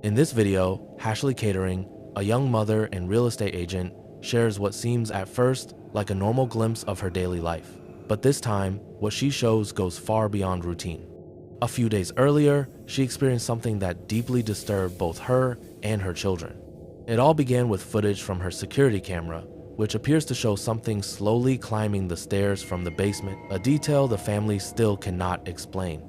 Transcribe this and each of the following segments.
In this video, Ashley Catering, a young mother and real estate agent, shares what seems at first like a normal glimpse of her daily life. But this time, what she shows goes far beyond routine. A few days earlier, she experienced something that deeply disturbed both her and her children. It all began with footage from her security camera, which appears to show something slowly climbing the stairs from the basement, a detail the family still cannot explain.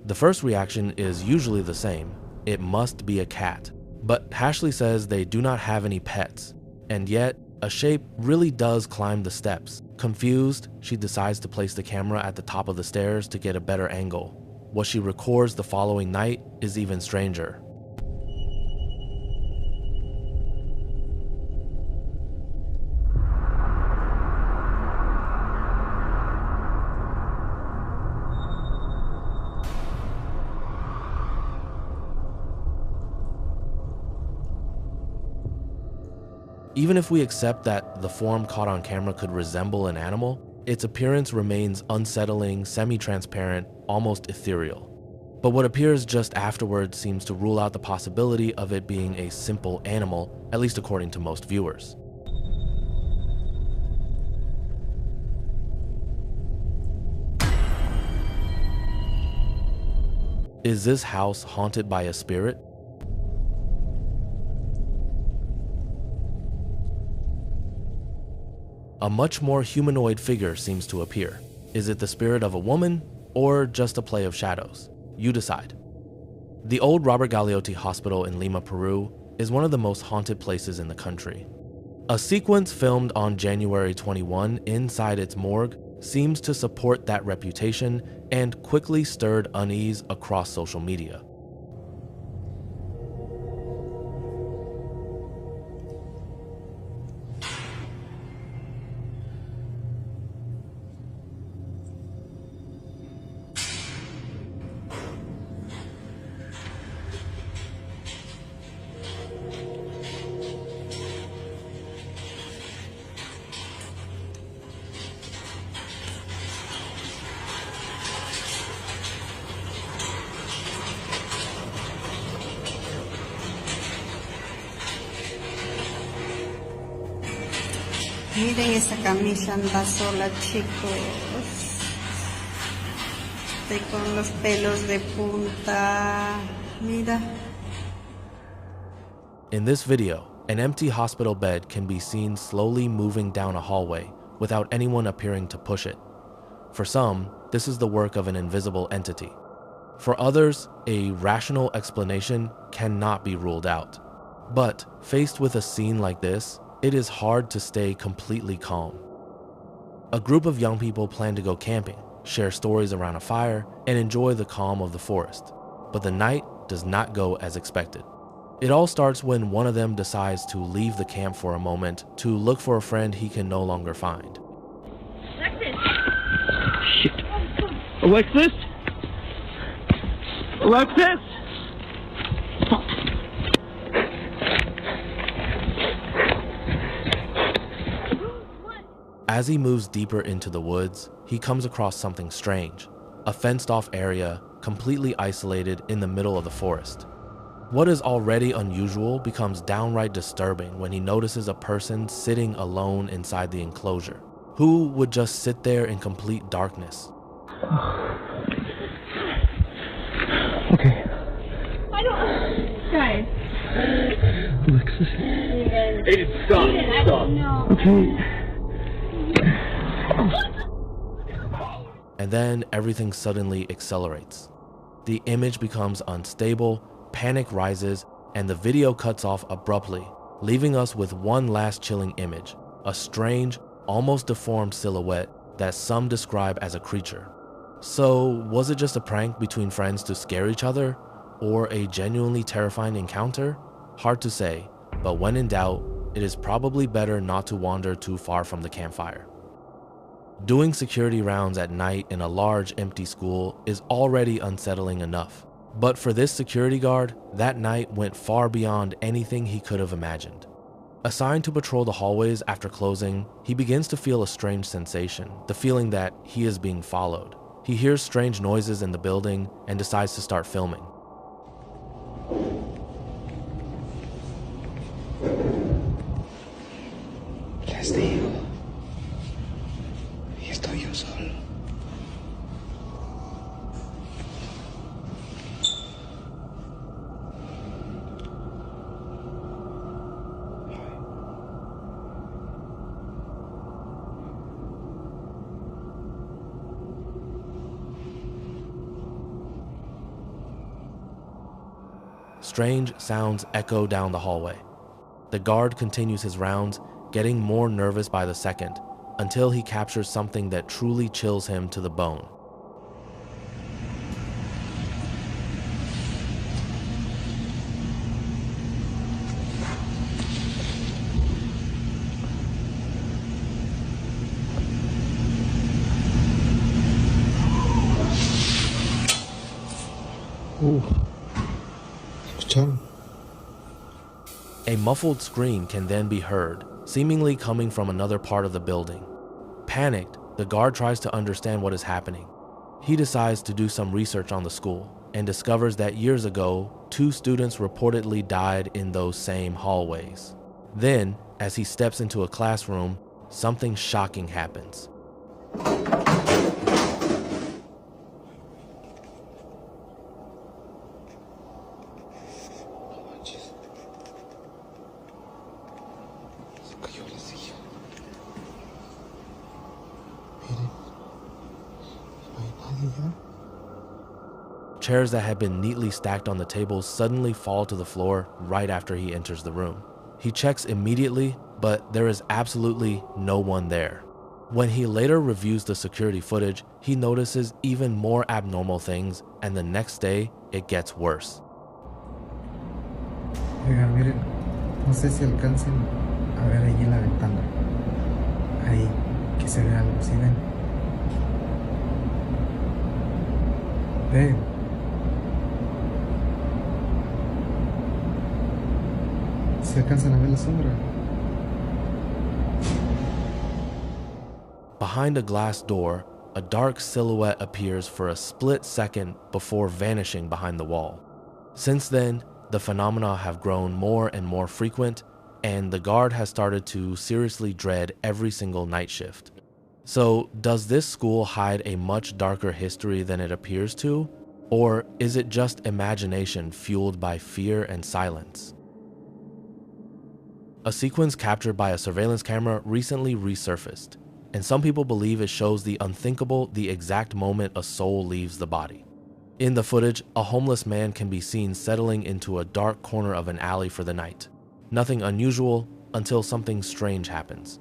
The first reaction is usually the same: it must be a cat. But Ashley says they do not have any pets, and yet a shape really does climb the steps. Confused, she decides to place the camera at the top of the stairs to get a better angle. What she records the following night is even stranger. Even if we accept that the form caught on camera could resemble an animal, its appearance remains unsettling, semi-transparent, almost ethereal. But what appears just afterwards seems to rule out the possibility of it being a simple animal, at least according to most viewers. Is this house haunted by a spirit? A much more humanoid figure seems to appear. Is it the spirit of a woman or just a play of shadows? You decide. The old Robert Galeotti Hospital in Lima, Peru is one of the most haunted places in the country. A sequence filmed on January 21 inside its morgue seems to support that reputation and quickly stirred unease across social media. Miren, esa camisa anda sola, chicos. Estoy con los pelos de punta. Mira. In this video, an empty hospital bed can be seen slowly moving down a hallway without anyone appearing to push it. For some, this is the work of an invisible entity. For others, a rational explanation cannot be ruled out. But faced with a scene like this, it is hard to stay completely calm. A group of young people plan to go camping, share stories around a fire, and enjoy the calm of the forest. But the night does not go as expected. It all starts when one of them decides to leave the camp for a moment to look for a friend he can no longer find. Alexis! Shit. Alexis? Alexis? As he moves deeper into the woods, he comes across something strange, a fenced-off area completely isolated in the middle of the forest. What is already unusual becomes downright disturbing when he notices a person sitting alone inside the enclosure. Who would just sit there in complete darkness? Okay. I don't... Guys. Alexis. Aiden, stop. Aiden, I don't know. Okay. And then everything suddenly accelerates. The image becomes unstable, panic rises, and the video cuts off abruptly, leaving us with one last chilling image, a strange, almost deformed silhouette that some describe as a creature. So, was it just a prank between friends to scare each other, or a genuinely terrifying encounter? Hard to say, but when in doubt, it is probably better not to wander too far from the campfire. Doing security rounds at night in a large empty school is already unsettling enough, But for this security guard, that night went far beyond anything he could have imagined. Assigned to patrol the hallways after closing, he begins to feel a strange sensation, the feeling that he is being followed. He hears strange noises in the building and decides to start filming. Les digo, y estoy yo solo. Strange sounds echo down the hallway. The guard continues his rounds, getting more nervous by the second, until he captures something that truly chills him to the bone. ¿Escucharon? A muffled scream can then be heard, seemingly coming from another part of the building. Panicked, the guard tries to understand what is happening. He decides to do some research on the school and discovers that years ago, 2 students reportedly died in those same hallways. Then, as he steps into a classroom, something shocking happens. Chairs that had been neatly stacked on the tables suddenly fall to the floor right after he enters the room. He checks immediately, but there is absolutely no one there. When he later reviews the security footage, he notices even more abnormal things, and the next day, it gets worse. Oigan, miren, no sé si alcancen a ver allí en la ventana. Ahí, que se ve algo, ¿sí ven? Ven. ¿Se alcanzan a ver la sombra? Behind a glass door, a dark silhouette appears for a split second before vanishing behind the wall. Since then, the phenomena have grown more and more frequent, and the guard has started to seriously dread every single night shift. So, does this school hide a much darker history than it appears to? Or is it just imagination fueled by fear and silence? A sequence captured by a surveillance camera recently resurfaced, and some people believe it shows the unthinkable, the exact moment a soul leaves the body. In the footage, a homeless man can be seen settling into a dark corner of an alley for the night. Nothing unusual until something strange happens.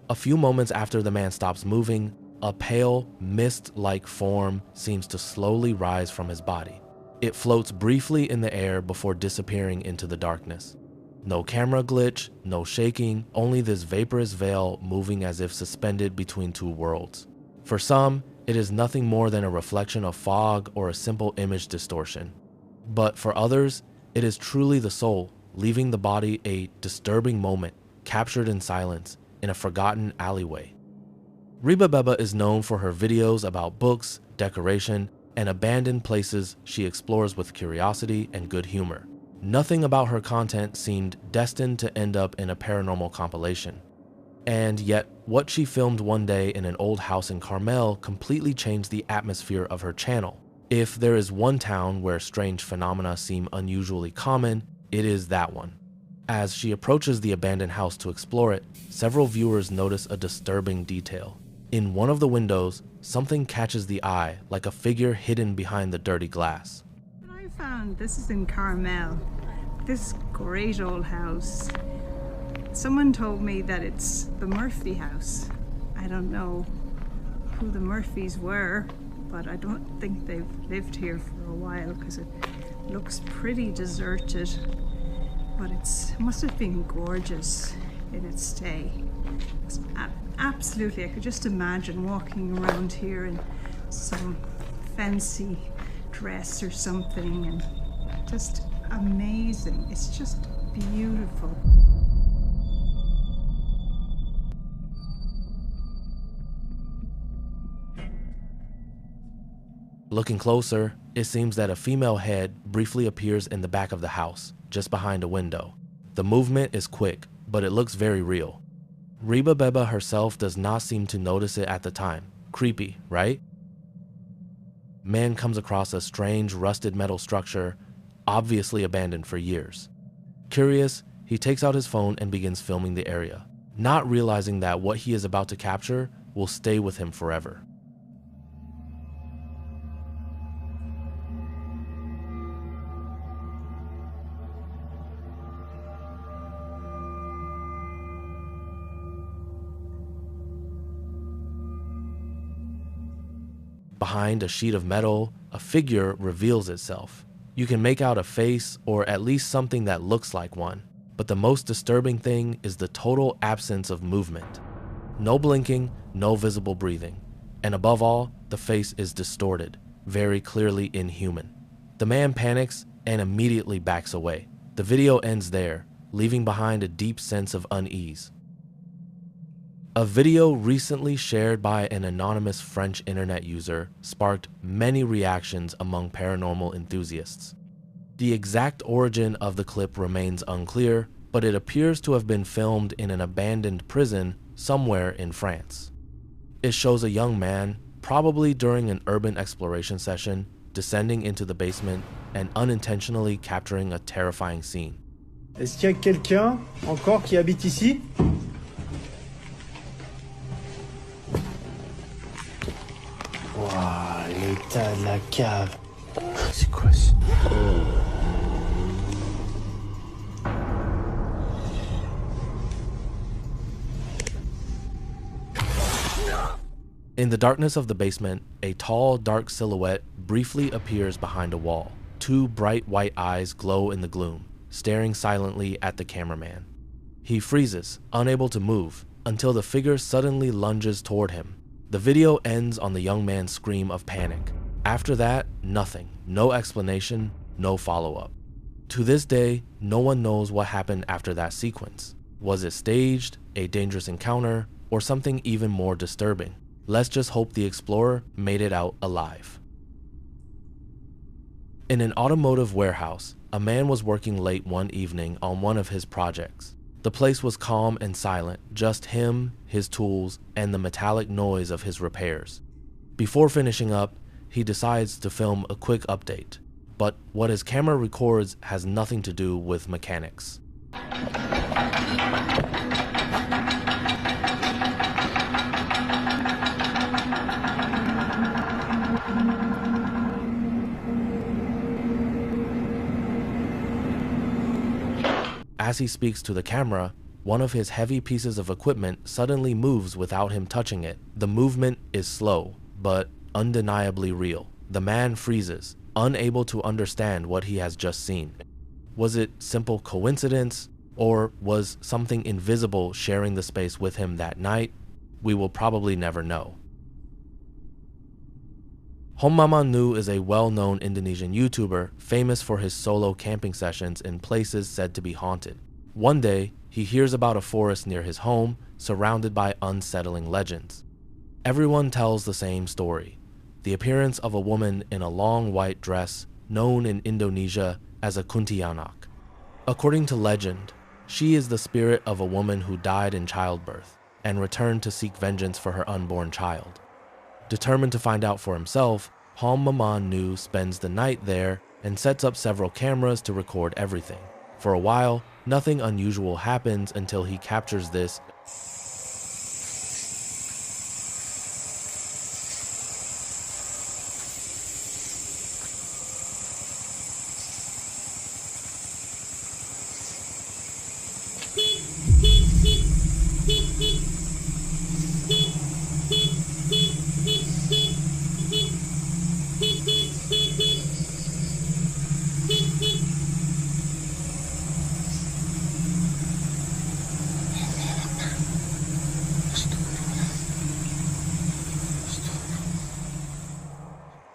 A few moments after the man stops moving, a pale, mist-like form seems to slowly rise from his body. It floats briefly in the air before disappearing into the darkness. No camera glitch, no shaking, only this vaporous veil moving as if suspended between 2 worlds. For some, it is nothing more than a reflection of fog or a simple image distortion. But for others, it is truly the soul, leaving the body, a disturbing moment, captured in silence, in a forgotten alleyway. BizarreBub is known for her videos about books, decoration, and abandoned places she explores with curiosity and good humor. Nothing about her content seemed destined to end up in a paranormal compilation. And yet, what she filmed one day in an old house in Carmel completely changed the atmosphere of her channel. If there is one town where strange phenomena seem unusually common, it is that one. As she approaches the abandoned house to explore it, several viewers notice a disturbing detail. In one of the windows, something catches the eye like a figure hidden behind the dirty glass. What I found, this is in Carmel, this great old house. Someone told me that it's the Murphy house. I don't know who the Murphys were, but I don't think they've lived here for a while because it looks pretty deserted. But it must have been gorgeous in its stay. Absolutely, I could just imagine walking around here in some fancy dress or something, and just amazing. It's just beautiful. Looking closer, it seems that a female head briefly appears in the back of the house, just behind a window. The movement is quick, but it looks very real. Reba Beba herself does not seem to notice it at the time. Creepy, right? Man comes across a strange rusted metal structure, obviously abandoned for years. Curious, he takes out his phone and begins filming the area, not realizing that what he is about to capture will stay with him forever. Behind a sheet of metal, a figure reveals itself. You can make out a face or at least something that looks like one, but the most disturbing thing is the total absence of movement. No blinking, no visible breathing, and above all, the face is distorted, very clearly inhuman. The man panics and immediately backs away. The video ends there, leaving behind a deep sense of unease. A video recently shared by an anonymous French internet user sparked many reactions among paranormal enthusiasts. The exact origin of the clip remains unclear, but it appears to have been filmed in an abandoned prison somewhere in France. It shows a young man, probably during an urban exploration session, descending into the basement and unintentionally capturing a terrifying scene. Est-ce qu'il y a quelqu'un encore qui habite ici? Waouh, l'état de la cave. C'est quoi ça? In the darkness of the basement, a tall, dark silhouette briefly appears behind a wall. Two bright white eyes glow in the gloom, staring silently at the cameraman. He freezes, unable to move, until the figure suddenly lunges toward him. The video ends on the young man's scream of panic. After that, nothing. No explanation, no follow-up. To this day, no one knows what happened after that sequence. Was it staged, a dangerous encounter, or something even more disturbing? Let's just hope the explorer made it out alive. In an automotive warehouse, a man was working late one evening on one of his projects. The place was calm and silent, just him, his tools, and the metallic noise of his repairs. Before finishing up, he decides to film a quick update, but what his camera records has nothing to do with mechanics. As he speaks to the camera, one of his heavy pieces of equipment suddenly moves without him touching it. The movement is slow, but undeniably real. The man freezes, unable to understand what he has just seen. Was it simple coincidence, or was something invisible sharing the space with him that night? We will probably never know. Hommama Nu is a well-known Indonesian YouTuber famous for his solo camping sessions in places said to be haunted. One day, he hears about a forest near his home surrounded by unsettling legends. Everyone tells the same story: the appearance of a woman in a long white dress known in Indonesia as a kuntilanak. According to legend, she is the spirit of a woman who died in childbirth and returned to seek vengeance for her unborn child. Determined to find out for himself, Hommama Nu spends the night there and sets up several cameras to record everything. For a while, nothing unusual happens until he captures this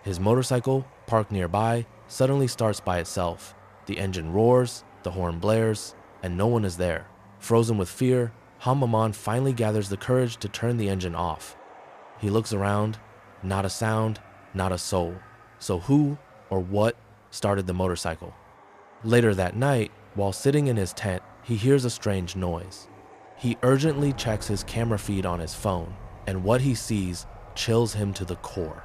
His motorcycle, parked nearby, suddenly starts by itself. The engine roars, the horn blares, and no one is there. Frozen with fear, Hamaman finally gathers the courage to turn the engine off. He looks around, not a sound, not a soul. So who or what started the motorcycle? Later that night, while sitting in his tent, he hears a strange noise. He urgently checks his camera feed on his phone, and what he sees chills him to the core.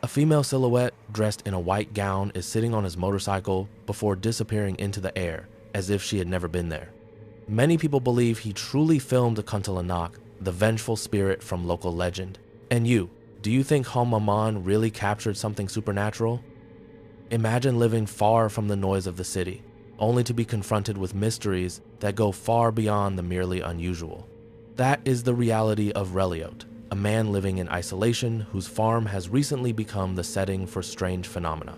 A female silhouette dressed in a white gown is sitting on his motorcycle before disappearing into the air, as if she had never been there. Many people believe he truly filmed Kuntilanak, the vengeful spirit from local legend. And you, do you think Hamaman really captured something supernatural? Imagine living far from the noise of the city, only to be confronted with mysteries that go far beyond the merely unusual. That is the reality of Reliot, a man living in isolation whose farm has recently become the setting for strange phenomena.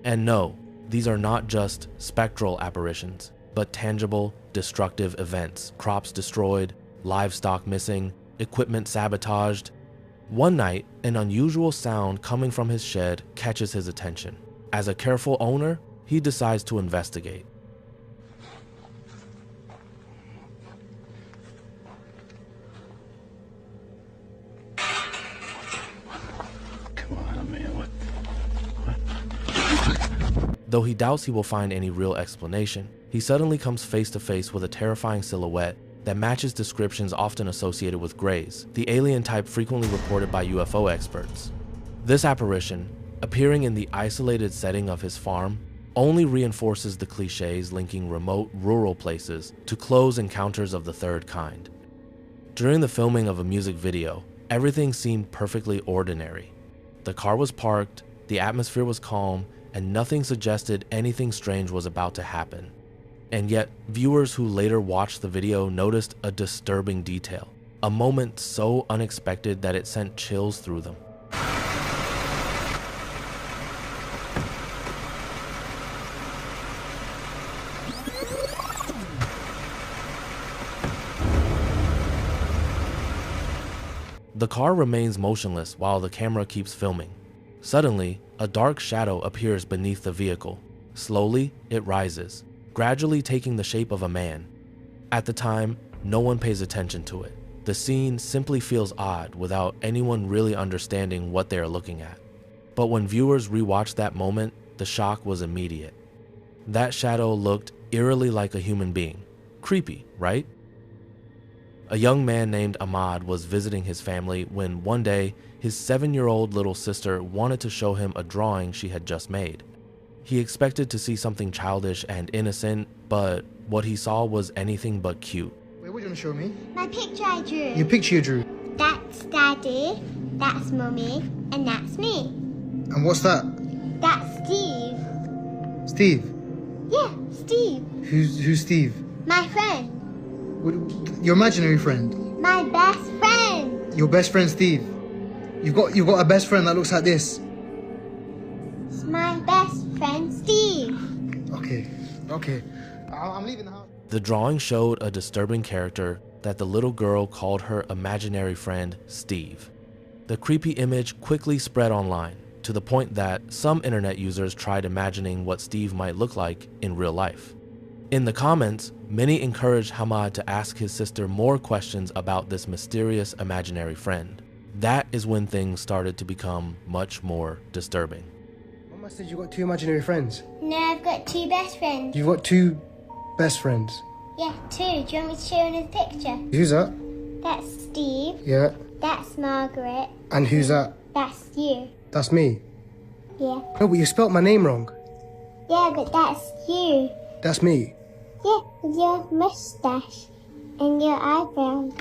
And no, these are not just spectral apparitions, but tangible, destructive events, crops destroyed, livestock missing, equipment sabotaged. One night, an unusual sound coming from his shed catches his attention. As a careful owner, he decides to investigate. Though he doubts he will find any real explanation, he suddenly comes face to face with a terrifying silhouette that matches descriptions often associated with Greys, the alien type frequently reported by UFO experts. This apparition, appearing in the isolated setting of his farm, only reinforces the cliches linking remote, rural places to close encounters of the third kind. During the filming of a music video, everything seemed perfectly ordinary. The car was parked, the atmosphere was calm, and nothing suggested anything strange was about to happen. And yet, viewers who later watched the video noticed a disturbing detail, a moment so unexpected that it sent chills through them. The car remains motionless while the camera keeps filming. Suddenly, a dark shadow appears beneath the vehicle. Slowly, it rises, gradually taking the shape of a man. At the time, no one pays attention to it. The scene simply feels odd without anyone really understanding what they are looking at. But when viewers rewatched that moment, the shock was immediate. That shadow looked eerily like a human being. Creepy, right? A young man named Ahmad was visiting his family when one day, his 7-year-old little sister wanted to show him a drawing she had just made. He expected to see something childish and innocent, but what he saw was anything but cute. Wait, what are you going to show me? My picture I drew. Your picture you drew. That's Daddy, that's Mummy, and that's me. And what's that? That's Steve. Steve? Yeah, Steve. Who's Steve? My friend. Your imaginary friend? My best friend. Your best friend Steve? You've got a best friend that looks like this? It's my best friend Steve. Okay. I'm leaving the house. The drawing showed a disturbing character that the little girl called her imaginary friend Steve. The creepy image quickly spread online, to the point that some internet users tried imagining what Steve might look like in real life. In the comments, many encouraged Hamad to ask his sister more questions about this mysterious imaginary friend. That is when things started to become much more disturbing. Mama said you got 2 imaginary friends. No, I've got 2 best friends. You've got 2 best friends. Yeah, 2. Do you want me to show you the picture? Who's that? That's Steve. Yeah. That's Margaret. And who's that? That's you. That's me. Yeah. No, but you spelt my name wrong. Yeah, but that's you. That's me. Yeah, with your mustache and your eyebrows.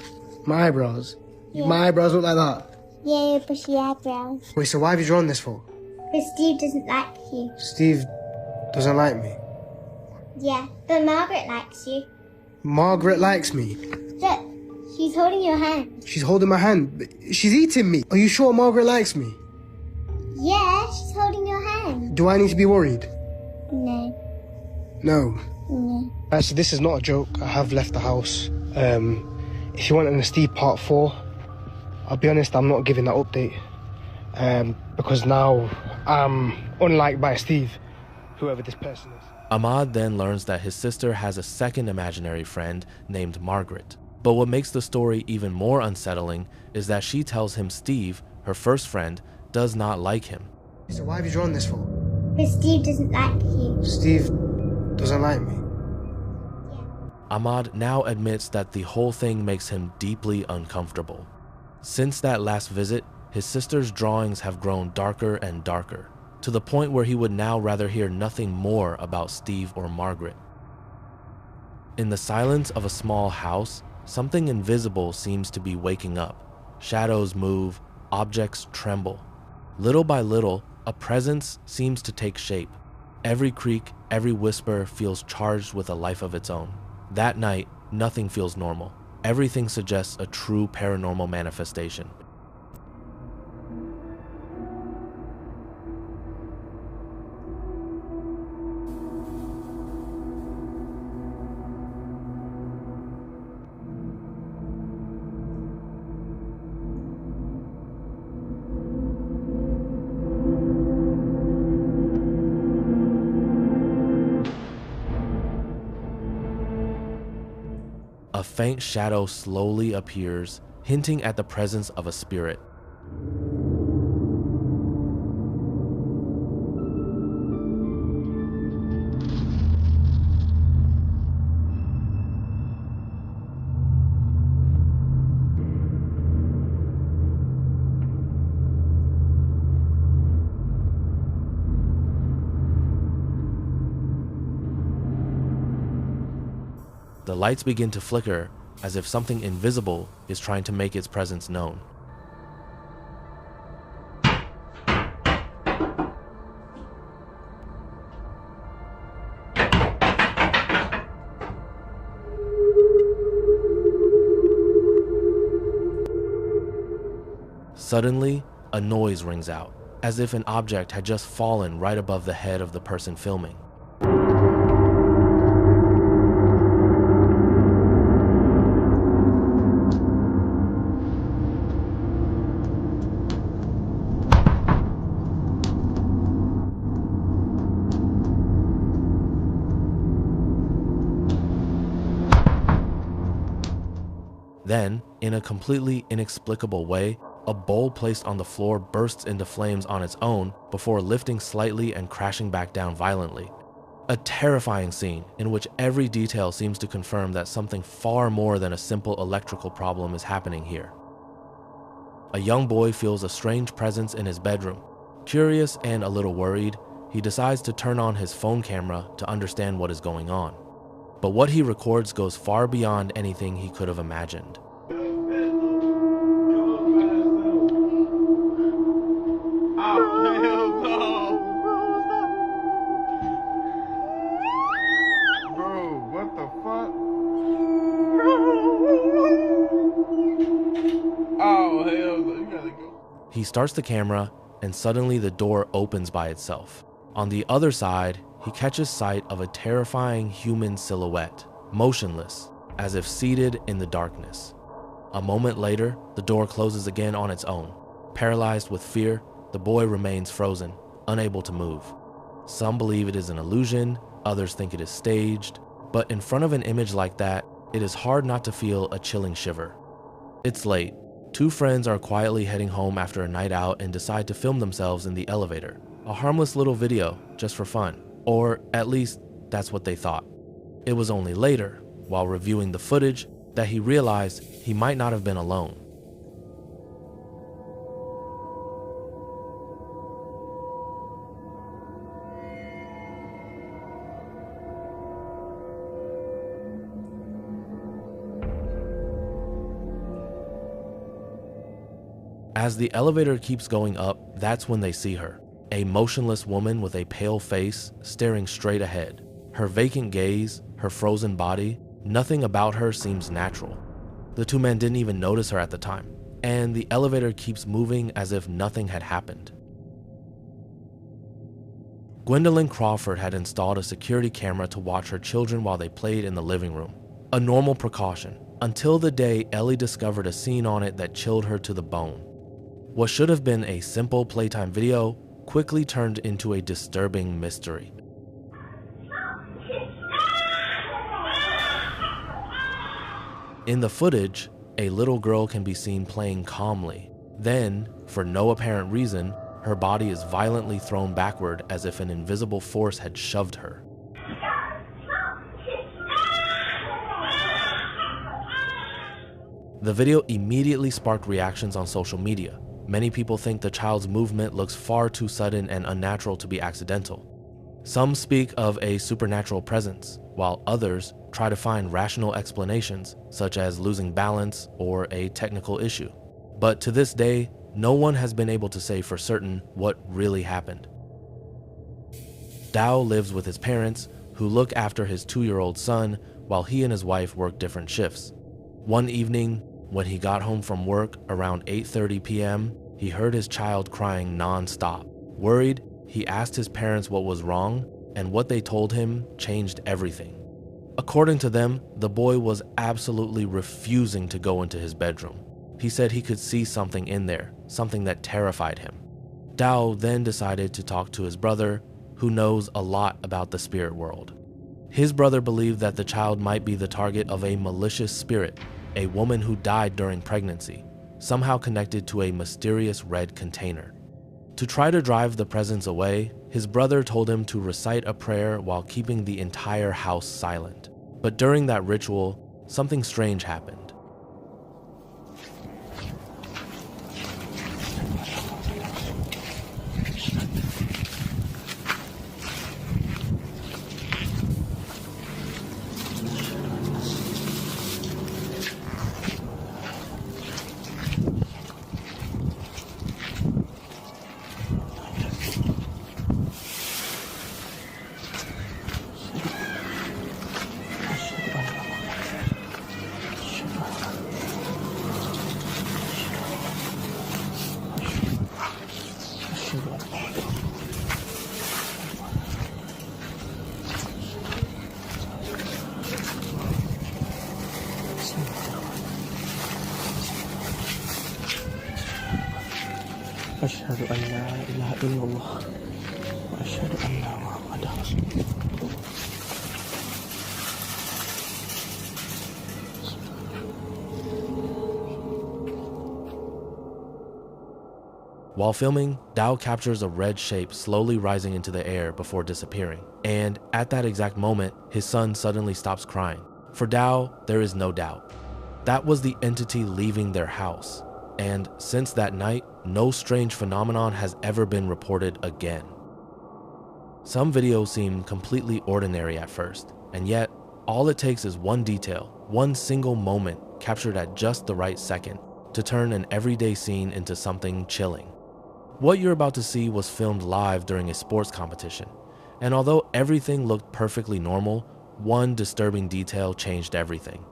My eyebrows. Yeah. My eyebrows look like that. Yeah, your bushy eyebrows. Wait, so why have you drawn this for? Because Steve doesn't like you. Steve doesn't like me. Yeah, but Margaret likes you. Margaret likes me. Look, she's holding your hand. She's holding my hand. She's eating me. Are you sure Margaret likes me? Yeah, she's holding your hand. Do I need to be worried? No. No. No. Actually, this is not a joke. I have left the house. If you want an Steve part 4, I'll be honest, I'm not giving that update. Because now I'm unliked by Steve, whoever this person is. Ahmad then learns that his sister has a second imaginary friend named Margaret. But what makes the story even more unsettling is that she tells him Steve, her first friend, does not like him. So why have you drawn this for? Because Steve doesn't like you. Steve doesn't like me. Ahmad now admits that the whole thing makes him deeply uncomfortable. Since that last visit, his sister's drawings have grown darker and darker, to the point where he would now rather hear nothing more about Steve or Margaret. In the silence of a small house, something invisible seems to be waking up. Shadows move, objects tremble. Little by little, a presence seems to take shape. Every creak, every whisper feels charged with a life of its own. That night, nothing feels normal. Everything suggests a true paranormal manifestation. A faint shadow slowly appears, hinting at the presence of a spirit. The lights begin to flicker as if something invisible is trying to make its presence known. Suddenly, a noise rings out, as if an object had just fallen right above the head of the person filming. Then, in a completely inexplicable way, a bowl placed on the floor bursts into flames on its own before lifting slightly and crashing back down violently. A terrifying scene in which every detail seems to confirm that something far more than a simple electrical problem is happening here. A young boy feels a strange presence in his bedroom. Curious and a little worried, he decides to turn on his phone camera to understand what is going on. But what he records goes far beyond anything he could have imagined. He starts the camera, and suddenly the door opens by itself. On the other side, he catches sight of a terrifying human silhouette, motionless, as if seated in the darkness. A moment later, the door closes again on its own. Paralyzed with fear, the boy remains frozen, unable to move. Some believe it is an illusion, others think it is staged, but in front of an image like that, it is hard not to feel a chilling shiver. It's late. Two friends are quietly heading home after a night out and decide to film themselves in the elevator. A harmless little video, just for fun. Or at least, that's what they thought. It was only later, while reviewing the footage, that he realized he might not have been alone. As the elevator keeps going up, that's when they see her. A motionless woman with a pale face staring straight ahead. Her vacant gaze, her frozen body, nothing about her seems natural. The two men didn't even notice her at the time, and the elevator keeps moving as if nothing had happened. Gwendolyn Crawford had installed a security camera to watch her children while they played in the living room. A normal precaution, until the day Ellie discovered a scene on it that chilled her to the bone. What should have been a simple playtime video quickly turned into a disturbing mystery. In the footage, a little girl can be seen playing calmly. Then, for no apparent reason, her body is violently thrown backward as if an invisible force had shoved her. The video immediately sparked reactions on social media. Many people think the child's movement looks far too sudden and unnatural to be accidental. Some speak of a supernatural presence, while others try to find rational explanations, such as losing balance or a technical issue. But to this day, no one has been able to say for certain what really happened. Dow lives with his parents, who look after his 2-year-old son while he and his wife work different shifts. One evening, when he got home from work around 8:30 p.m., he heard his child crying non-stop. Worried, he asked his parents what was wrong, and what they told him changed everything. According to them, the boy was absolutely refusing to go into his bedroom. He said he could see something in there, something that terrified him. Dow then decided to talk to his brother, who knows a lot about the spirit world. His brother believed that the child might be the target of a malicious spirit, a woman who died during pregnancy, somehow connected to a mysterious red container. To try to drive the presence away, his brother told him to recite a prayer while keeping the entire house silent. But during that ritual, something strange happened. أشهد أن لا إله إلا الله وأشهد أن محمدا رسول الله. While filming, Dow captures a red shape slowly rising into the air before disappearing. And at that exact moment, his son suddenly stops crying. For Dow, there is no doubt. That was the entity leaving their house. And since that night, no strange phenomenon has ever been reported again. Some videos seem completely ordinary at first, and yet all it takes is one detail, one single moment captured at just the right second to turn an everyday scene into something chilling. What you're about to see was filmed live during a sports competition, and although everything looked perfectly normal, one disturbing detail changed everything.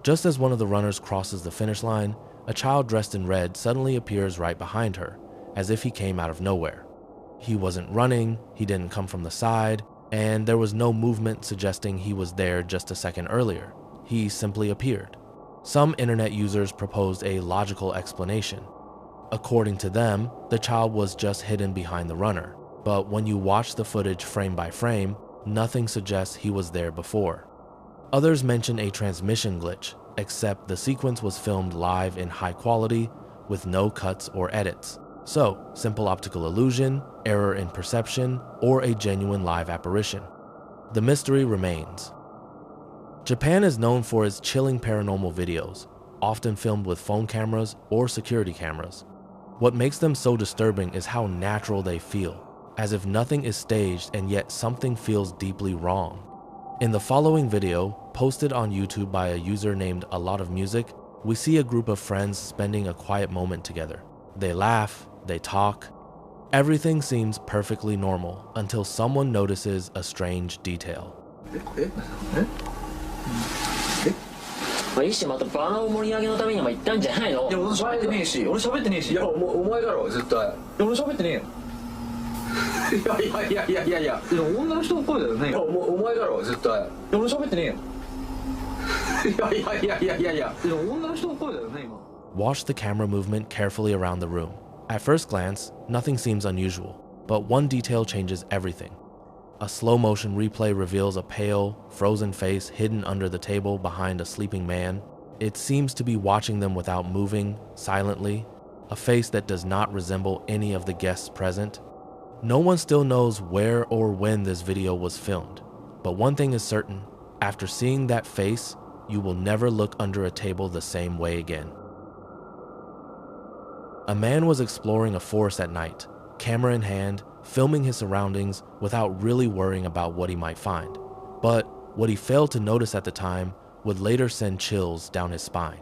Just as one of the runners crosses the finish line, a child dressed in red suddenly appears right behind her, as if he came out of nowhere. He wasn't running, he didn't come from the side, and there was no movement suggesting he was there just a second earlier. He simply appeared. Some internet users proposed a logical explanation. According to them, the child was just hidden behind the runner, but when you watch the footage frame by frame, nothing suggests he was there before. Others mention a transmission glitch, except the sequence was filmed live in high quality with no cuts or edits. So, simple optical illusion, error in perception, or a genuine live apparition? The mystery remains. Japan is known for its chilling paranormal videos, often filmed with phone cameras or security cameras. What makes them so disturbing is how natural they feel, as if nothing is staged and yet something feels deeply wrong. In the following video, posted on YouTube by a user named A Lot of Music, we see a group of friends spending a quiet moment together. They laugh, they talk. Everything seems perfectly normal until someone notices a strange detail. 一瞬また場の盛り上げのために言ったんじゃないの？いや、俺喋ってねえし、俺喋ってねえし。いや、お前だろ、絶対。いや、俺喋ってねえよ。いや、女の人の声だよね。いや、お前だろ、絶対。いや、俺喋ってねえよ。いや、女の人の声だよね、今。Watch the camera movement carefully around the room. At first glance, nothing seems unusual, but one detail changes everything. A slow motion replay reveals a pale, frozen face hidden under the table behind a sleeping man. It seems to be watching them without moving, silently, a face that does not resemble any of the guests present. No one still knows where or when this video was filmed, but one thing is certain: after seeing that face, you will never look under a table the same way again. A man was exploring a forest at night, camera in hand, filming his surroundings without really worrying about what he might find. But what he failed to notice at the time would later send chills down his spine.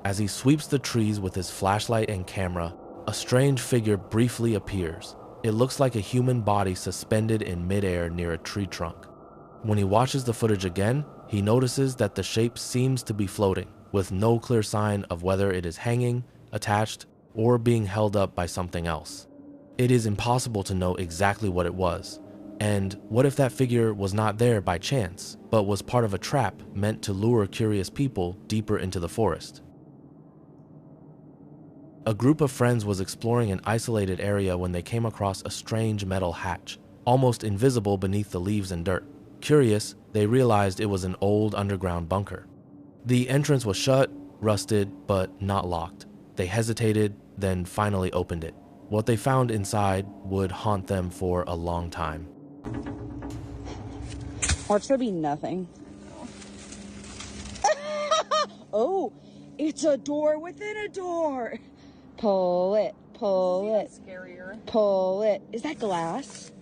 As he sweeps the trees with his flashlight and camera, a strange figure briefly appears. It looks like a human body suspended in midair near a tree trunk. When he watches the footage again, he notices that the shape seems to be floating, with no clear sign of whether it is hanging, attached, or being held up by something else. It is impossible to know exactly what it was. And what if that figure was not there by chance, but was part of a trap meant to lure curious people deeper into the forest? A group of friends was exploring an isolated area when they came across a strange metal hatch, almost invisible beneath the leaves and dirt. Curious, they realized it was an old underground bunker. The entrance was shut, rusted, but not locked. They hesitated, then finally opened it. What they found inside would haunt them for a long time. Watch there be nothing. Oh, it's a door within a door. Pull it, pull it. Scarier. Pull it. Is that glass?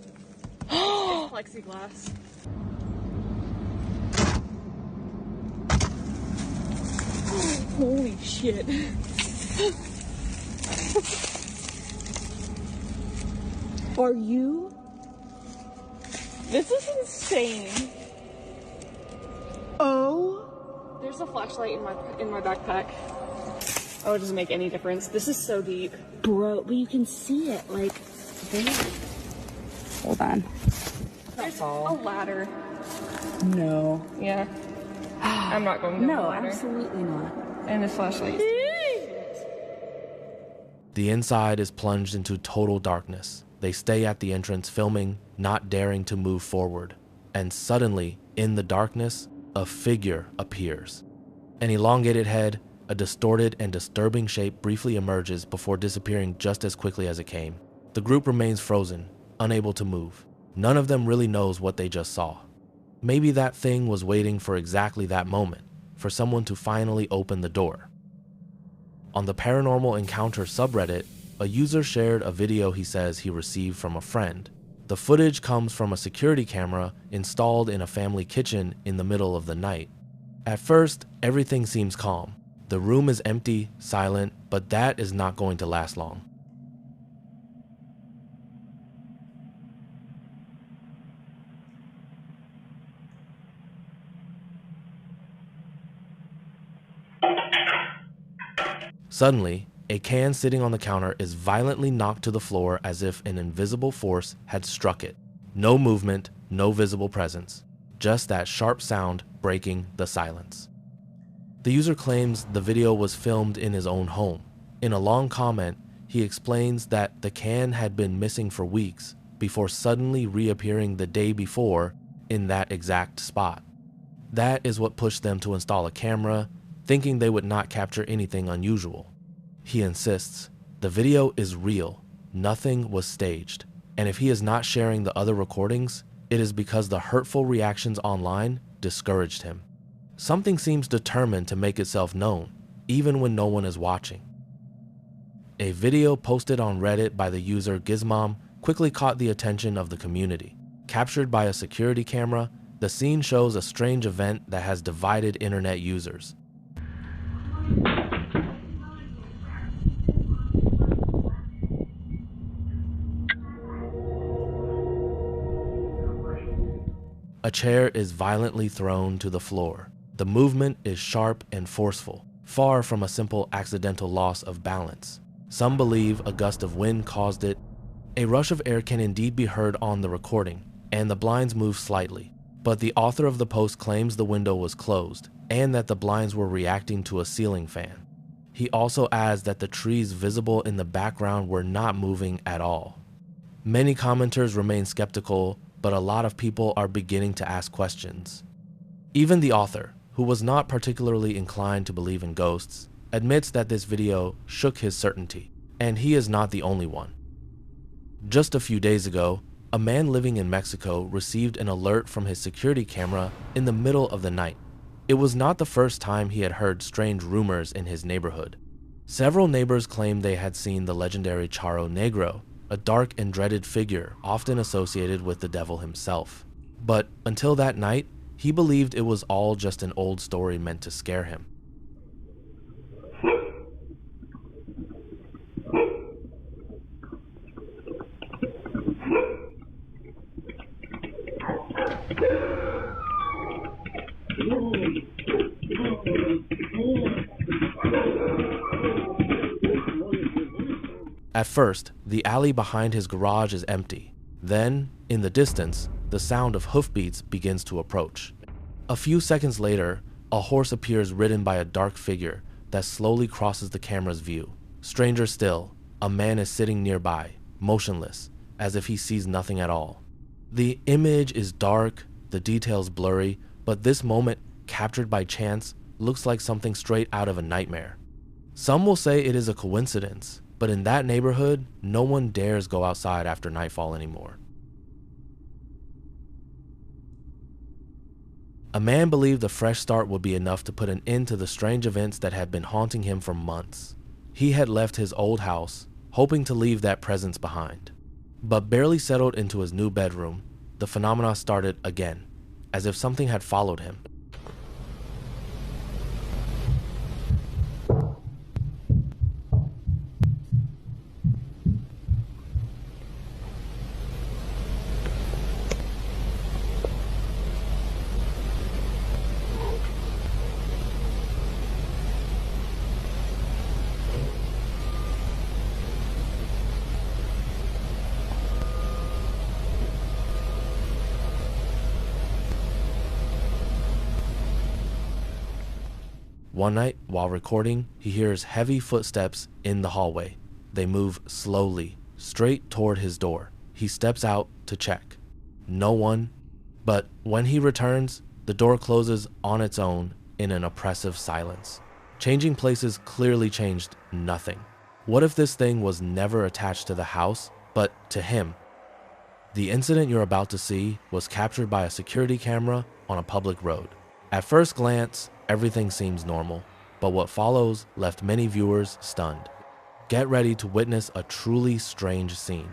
It's plexiglass. Holy shit. Are you? This is insane. Oh. There's a flashlight in my backpack. Oh, it doesn't make any difference. This is so deep. Bro, but you can see it, like, there. Hold on. There's a ladder. No. Yeah. I'm not going down the No, ladder. absolutely not. And this flashlight. The inside is plunged into total darkness. They stay at the entrance filming, not daring to move forward. And suddenly, in the darkness, a figure appears. An elongated head, a distorted and disturbing shape briefly emerges before disappearing just as quickly as it came. The group remains frozen, unable to move. None of them really knows what they just saw. Maybe that thing was waiting for exactly that moment, for someone to finally open the door. On the Paranormal Encounter subreddit, a user shared a video he says he received from a friend. The footage comes from a security camera installed in a family kitchen in the middle of the night. At first, everything seems calm. The room is empty, silent, but that is not going to last long. Suddenly, a can sitting on the counter is violently knocked to the floor as if an invisible force had struck it. No movement, no visible presence. just that sharp sound breaking the silence. The user claims the video was filmed in his own home. In a long comment, he explains that the can had been missing for weeks before suddenly reappearing the day before in that exact spot. That is what pushed them to install a camera, thinking they would not capture anything unusual. He insists the video is real, nothing was staged, and if he is not sharing the other recordings, it is because the hurtful reactions online discouraged him. Something seems determined to make itself known, even when no one is watching. A video posted on Reddit by the user Gizmom quickly caught the attention of the community. Captured by a security camera, the scene shows a strange event that has divided internet users. A chair is violently thrown to the floor. The movement is sharp and forceful, far from a simple accidental loss of balance. Some believe a gust of wind caused it. A rush of air can indeed be heard on the recording, and the blinds move slightly. But the author of the post claims the window was closed, and that the blinds were reacting to a ceiling fan. He also adds that the trees visible in the background were not moving at all. Many commenters remain skeptical, but a lot of people are beginning to ask questions. Even the author, who was not particularly inclined to believe in ghosts, admits that this video shook his certainty, and he is not the only one. Just a few days ago, a man living in Mexico received an alert from his security camera in the middle of the night. It was not the first time he had heard strange rumors in his neighborhood. Several neighbors claimed they had seen the legendary Charro Negro, a dark and dreaded figure often associated with the devil himself. But until that night, he believed it was all just an old story meant to scare him. At first, the alley behind his garage is empty. Then, in the distance, the sound of hoofbeats begins to approach. A few seconds later, a horse appears ridden by a dark figure that slowly crosses the camera's view. Stranger still, a man is sitting nearby, motionless, as if he sees nothing at all. The image is dark, the details blurry, but this moment, captured by chance, looks like something straight out of a nightmare. Some will say it is a coincidence, but in that neighborhood, no one dares go outside after nightfall anymore. A man believed a fresh start would be enough to put an end to the strange events that had been haunting him for months. He had left his old house, hoping to leave that presence behind. But barely settled into his new bedroom, the phenomena started again, as if something had followed him. One night, while recording, he hears heavy footsteps in the hallway. They move slowly, straight toward his door. He steps out to check. No one, but when he returns, the door closes on its own in an oppressive silence. Changing places clearly changed nothing. What if this thing was never attached to the house, but to him? The incident you're about to see was captured by a security camera on a public road. At first glance, everything seems normal, but what follows left many viewers stunned. Get ready to witness a truly strange scene.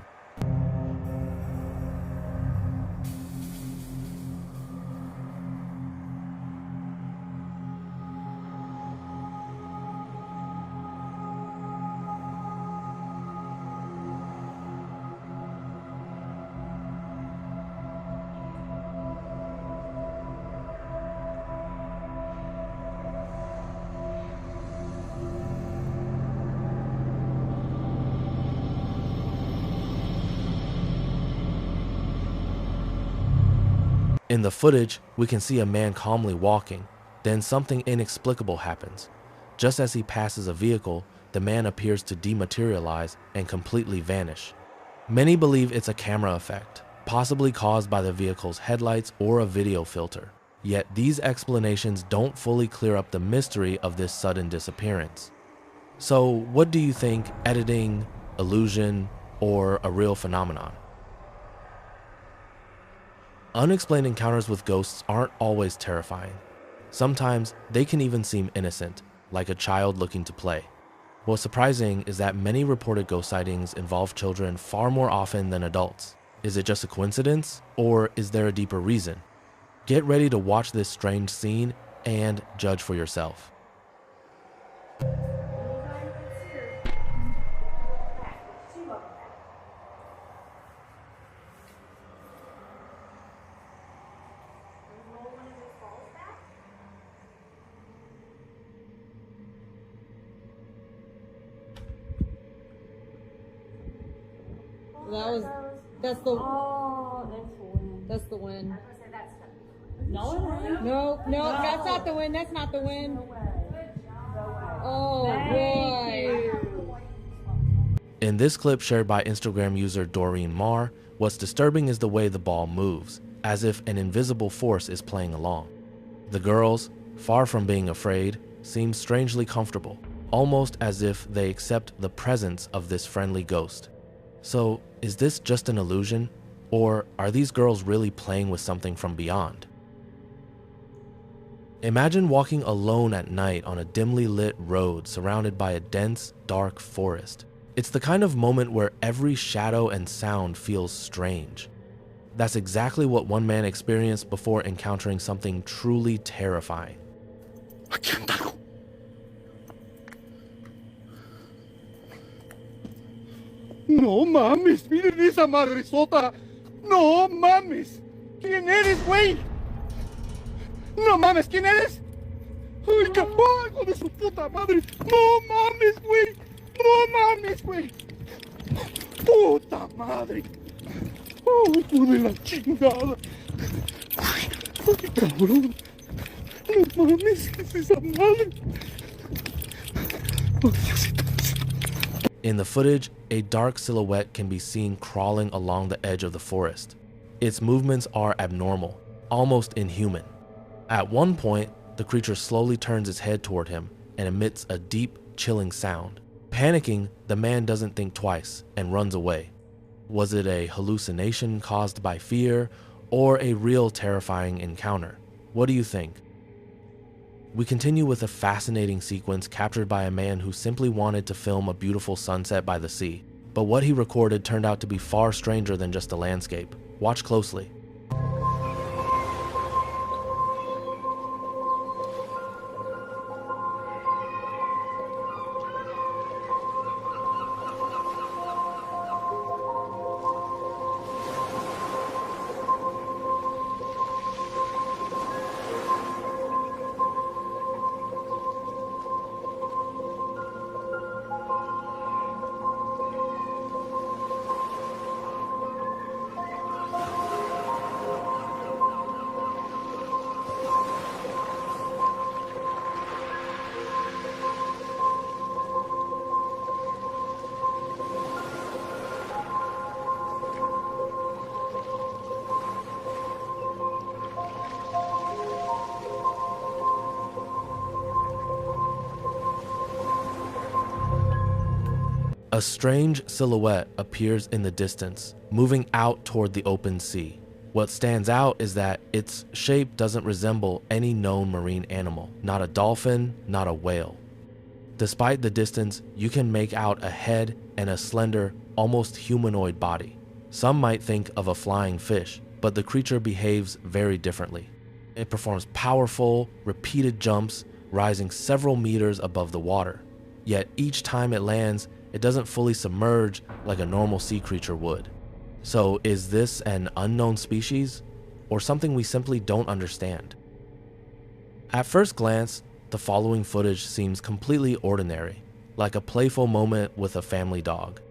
In the footage, we can see a man calmly walking, then something inexplicable happens. Just as he passes a vehicle, the man appears to dematerialize and completely vanish. Many believe it's a camera effect, possibly caused by the vehicle's headlights or a video filter. Yet these explanations don't fully clear up the mystery of this sudden disappearance. So what do you think, editing, illusion, or a real phenomenon? Unexplained encounters with ghosts aren't always terrifying. Sometimes they can even seem innocent, like a child looking to play. What's surprising is that many reported ghost sightings involve children far more often than adults. Is it just a coincidence, or is there a deeper reason? Get ready to watch this strange scene and judge for yourself. That's the wind. That's the wind. No, that's not the wind. That's not the wind. Oh boy. In this clip shared by Instagram user Doreen Mar, what's disturbing is the way the ball moves, as if an invisible force is playing along. The girls, far from being afraid, seem strangely comfortable, almost as if they accept the presence of this friendly ghost. So, is this just an illusion, or are these girls really playing with something from beyond? Imagine walking alone at night on a dimly lit road surrounded by a dense, dark forest. It's the kind of moment where every shadow and sound feels strange. That's exactly what one man experienced before encountering something truly terrifying. No mames, miren esa madresota. No mames. ¿Quién eres, güey? No mames, ¿quién eres? Ay, hijo de su puta madre. No mames, güey. No mames, güey. Puta madre. Oh, hijo de la chingada. Ay, cabrón. No mames, ¿qué es esa madre? Oh, Diosito. In the footage, a dark silhouette can be seen crawling along the edge of the forest. Its movements are abnormal, almost inhuman. At one point, the creature slowly turns its head toward him and emits a deep, chilling sound. Panicking, the man doesn't think twice and runs away. Was it a hallucination caused by fear, or a real terrifying encounter? What do you think? We continue with a fascinating sequence captured by a man who simply wanted to film a beautiful sunset by the sea. But what he recorded turned out to be far stranger than just a landscape. Watch closely. A strange silhouette appears in the distance, moving out toward the open sea. What stands out is that its shape doesn't resemble any known marine animal, not a dolphin, not a whale. Despite the distance, you can make out a head and a slender, almost humanoid body. Some might think of a flying fish, but the creature behaves very differently. It performs powerful, repeated jumps, rising several meters above the water. Yet each time it lands, it doesn't fully submerge like a normal sea creature would. So is this an unknown species, or something we simply don't understand? At first glance, the following footage seems completely ordinary, like a playful moment with a family dog.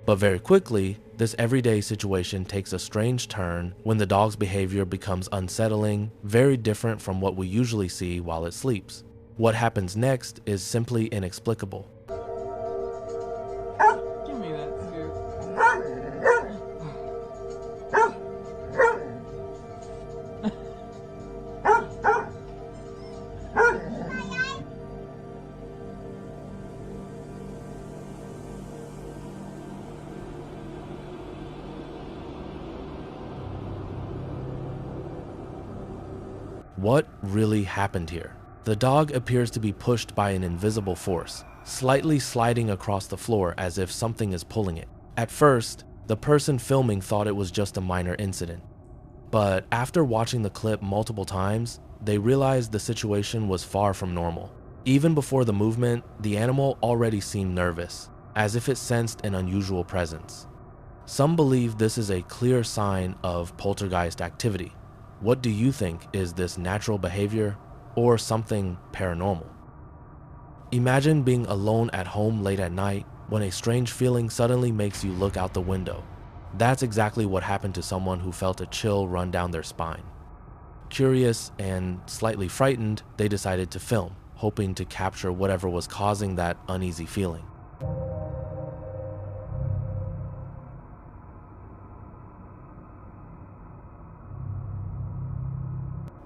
But very quickly, this everyday situation takes a strange turn when the dog's behavior becomes unsettling, very different from what we usually see while it sleeps. What happens next is simply inexplicable. Give me that soup. What really happened here? The dog appears to be pushed by an invisible force, slightly sliding across the floor as if something is pulling it. At first, the person filming thought it was just a minor incident. But after watching the clip multiple times, they realized the situation was far from normal. Even before the movement, the animal already seemed nervous, as if it sensed an unusual presence. Some believe this is a clear sign of poltergeist activity. What do you think? Is this natural behavior or something paranormal? Imagine being alone at home late at night when a strange feeling suddenly makes you look out the window. That's exactly what happened to someone who felt a chill run down their spine. Curious and slightly frightened, they decided to film, hoping to capture whatever was causing that uneasy feeling.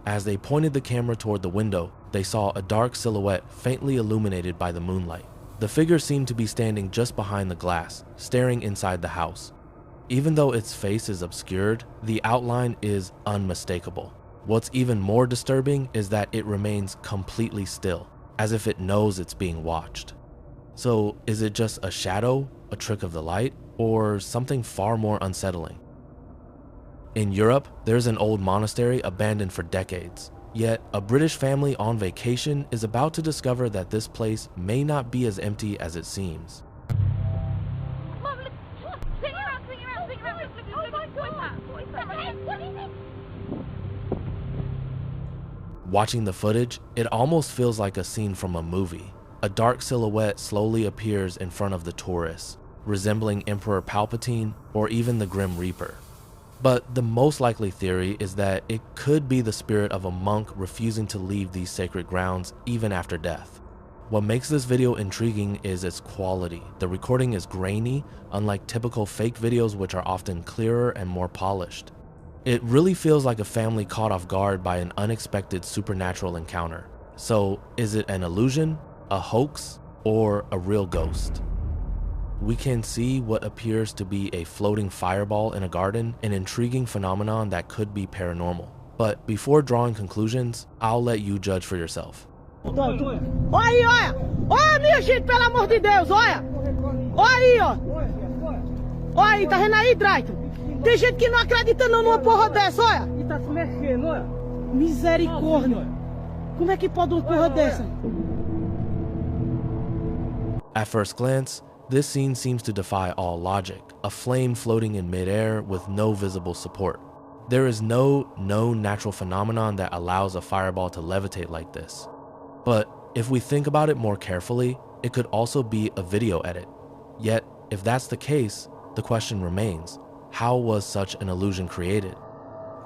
As they pointed the camera toward the window, they saw a dark silhouette faintly illuminated by the moonlight. The figure seemed to be standing just behind the glass, staring inside the house. Even though its face is obscured, the outline is unmistakable. What's even more disturbing is that it remains completely still, as if it knows it's being watched. So is it just a shadow, a trick of the light, or something far more unsettling? In Europe, there's an old monastery abandoned for decades. Yet, a British family on vacation is about to discover that this place may not be as empty as it seems. Mom, look, swing around, swing around, swing around. Oh my God. What is that? Watching the footage, it almost feels like a scene from a movie. A dark silhouette slowly appears in front of the tourists, resembling Emperor Palpatine or even the Grim Reaper. But the most likely theory is that it could be the spirit of a monk refusing to leave these sacred grounds even after death. What makes this video intriguing is its quality. The recording is grainy, unlike typical fake videos which are often clearer and more polished. It really feels like a family caught off guard by an unexpected supernatural encounter. So is it an illusion, a hoax, or a real ghost? We can see what appears to be a floating fireball in a garden, an intriguing phenomenon that could be paranormal. But before drawing conclusions, I'll let you judge for yourself. Olha aí, olha! Olha, minha gente, pelo amor de Deus, olha! Olha aí, ó! Olha aí, tá vendo aí, Drayton? Tem gente que não acredita não numa porra dessa, olha! E tá se mexendo, olha! Misericórdia! Como é que pode uma porra dessa? At first glance, this scene seems to defy all logic, a flame floating in midair with no visible support. There is no known natural phenomenon that allows a fireball to levitate like this. But if we think about it more carefully, it could also be a video edit. Yet, if that's the case, the question remains, how was such an illusion created?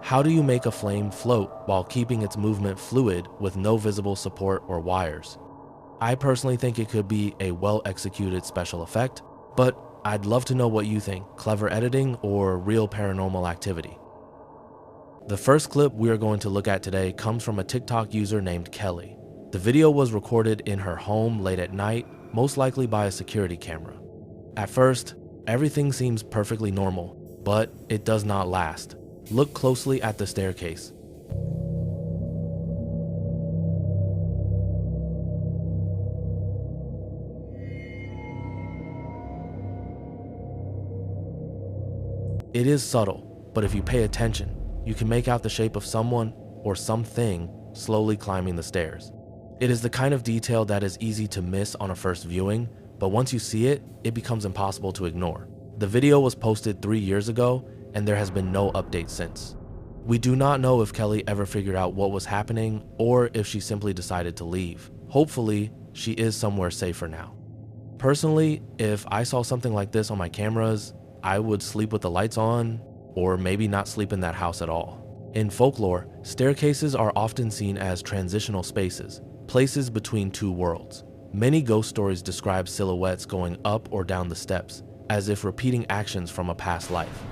How do you make a flame float while keeping its movement fluid with no visible support or wires? I personally think it could be a well-executed special effect, but I'd love to know what you think, clever editing or real paranormal activity. The first clip we are going to look at today comes from a TikTok user named Kelly. The video was recorded in her home late at night, most likely by a security camera. At first, everything seems perfectly normal, but it does not last. Look closely at the staircase. It is subtle, but if you pay attention, you can make out the shape of someone or something slowly climbing the stairs. It is the kind of detail that is easy to miss on a first viewing, but once you see it, it becomes impossible to ignore. The video was posted 3 years ago, and there has been no update since. We do not know if Kelly ever figured out what was happening or if she simply decided to leave. Hopefully, she is somewhere safer now. Personally, if I saw something like this on my cameras, I would sleep with the lights on, or maybe not sleep in that house at all. In folklore, staircases are often seen as transitional spaces, places between two worlds. Many ghost stories describe silhouettes going up or down the steps, as if repeating actions from a past life.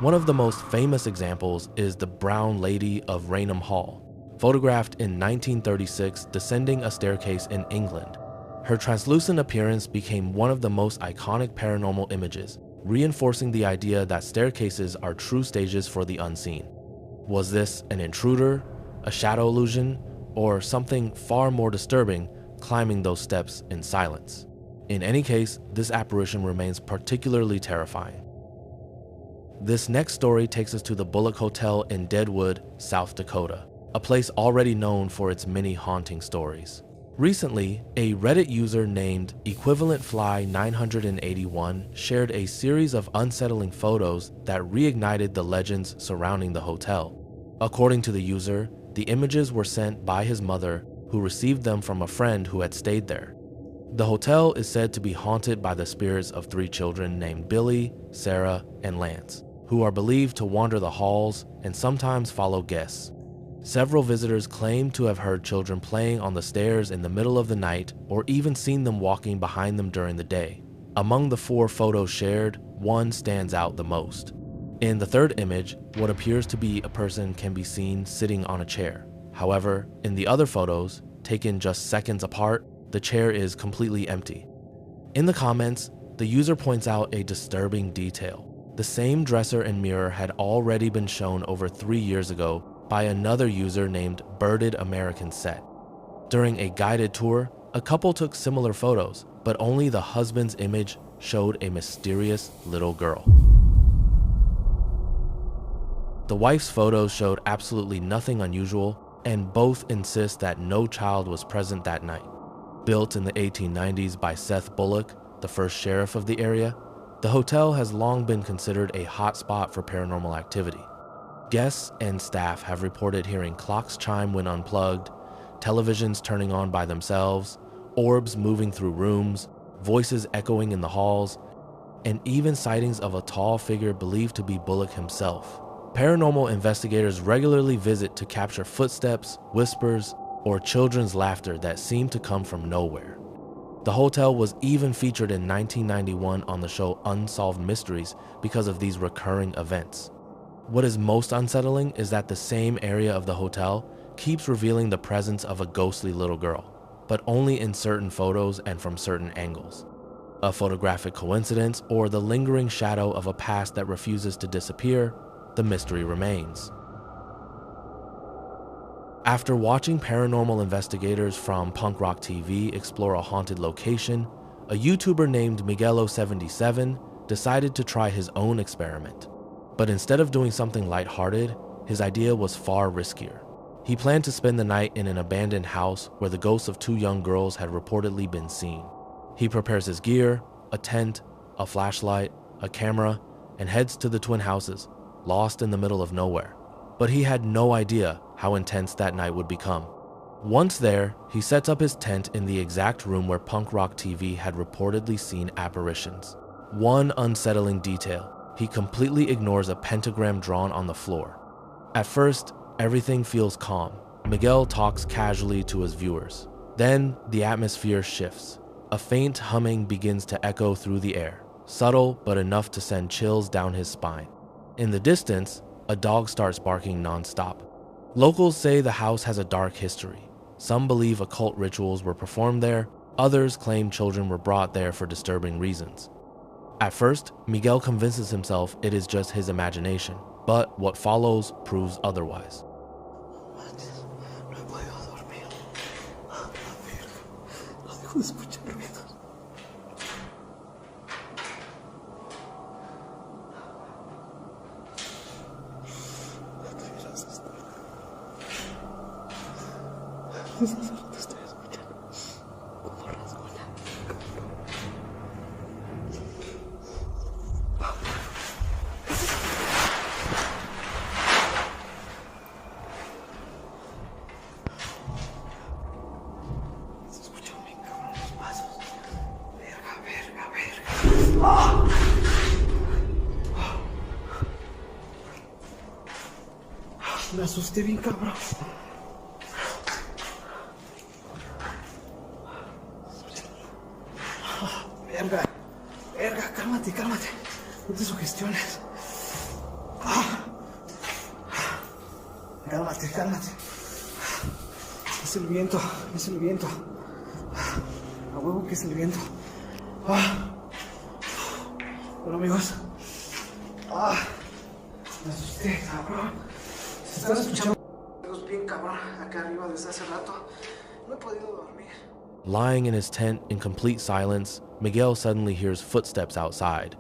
One of the most famous examples is the Brown Lady of Rainham Hall, photographed in 1936 descending a staircase in England. Her translucent appearance became one of the most iconic paranormal images, reinforcing the idea that staircases are true stages for the unseen. Was this an intruder, a shadow illusion, or something far more disturbing climbing those steps in silence? In any case, this apparition remains particularly terrifying. This next story takes us to the Bullock Hotel in Deadwood, South Dakota, a place already known for its many haunting stories. Recently, a Reddit user named EquivalentFly981 shared a series of unsettling photos that reignited the legends surrounding the hotel. According to the user, the images were sent by his mother, who received them from a friend who had stayed there. The hotel is said to be haunted by the spirits of 3 children named Billy, Sarah, and Lance, who are believed to wander the halls and sometimes follow guests. Several visitors claim to have heard children playing on the stairs in the middle of the night, or even seen them walking behind them during the day. Among the 4 photos shared, one stands out the most. In the third image, what appears to be a person can be seen sitting on a chair. However, in the other photos, taken just seconds apart, the chair is completely empty. In the comments, the user points out a disturbing detail. The same dresser and mirror had already been shown over 3 years ago by another user named Birded American Set. During a guided tour, a couple took similar photos, but only the husband's image showed a mysterious little girl. The wife's photos showed absolutely nothing unusual, and both insist that no child was present that night. Built in the 1890s by Seth Bullock, the first sheriff of the area, the hotel has long been considered a hot spot for paranormal activity. Guests and staff have reported hearing clocks chime when unplugged, televisions turning on by themselves, orbs moving through rooms, voices echoing in the halls, and even sightings of a tall figure believed to be Bullock himself. Paranormal investigators regularly visit to capture footsteps, whispers, or children's laughter that seem to come from nowhere. The hotel was even featured in 1991 on the show Unsolved Mysteries because of these recurring events. What is most unsettling is that the same area of the hotel keeps revealing the presence of a ghostly little girl, but only in certain photos and from certain angles. A photographic coincidence or the lingering shadow of a past that refuses to disappear, the mystery remains. After watching paranormal investigators from Punk Rock TV explore a haunted location, a YouTuber named Miguelo77 decided to try his own experiment. But instead of doing something lighthearted, his idea was far riskier. He planned to spend the night in an abandoned house where the ghosts of 2 young girls had reportedly been seen. He prepares his gear, a tent, a flashlight, a camera, and heads to the twin houses, lost in the middle of nowhere. But he had no idea how intense that night would become. Once there, he sets up his tent in the exact room where Punk Rock TV had reportedly seen apparitions. One unsettling detail: he completely ignores a pentagram drawn on the floor. At first, everything feels calm. Miguel talks casually to his viewers. Then, the atmosphere shifts. A faint humming begins to echo through the air, subtle but enough to send chills down his spine. In the distance, a dog starts barking non-stop. Locals say the house has a dark history. Some believe occult rituals were performed there, others claim children were brought there for disturbing reasons. At first, Miguel convinces himself it is just his imagination, but what follows proves otherwise. Me asusté bien, cabrón. Verga, cálmate. No te sugestiones. Cálmate. Es el viento. A huevo que es el viento. Bueno, amigos. Me asusté, cabrón. Se están escuchando bien, cabrón, acá arriba desde hace rato. No he podido dormir. Lying in his tent in complete silence, Miguel suddenly hears footsteps outside.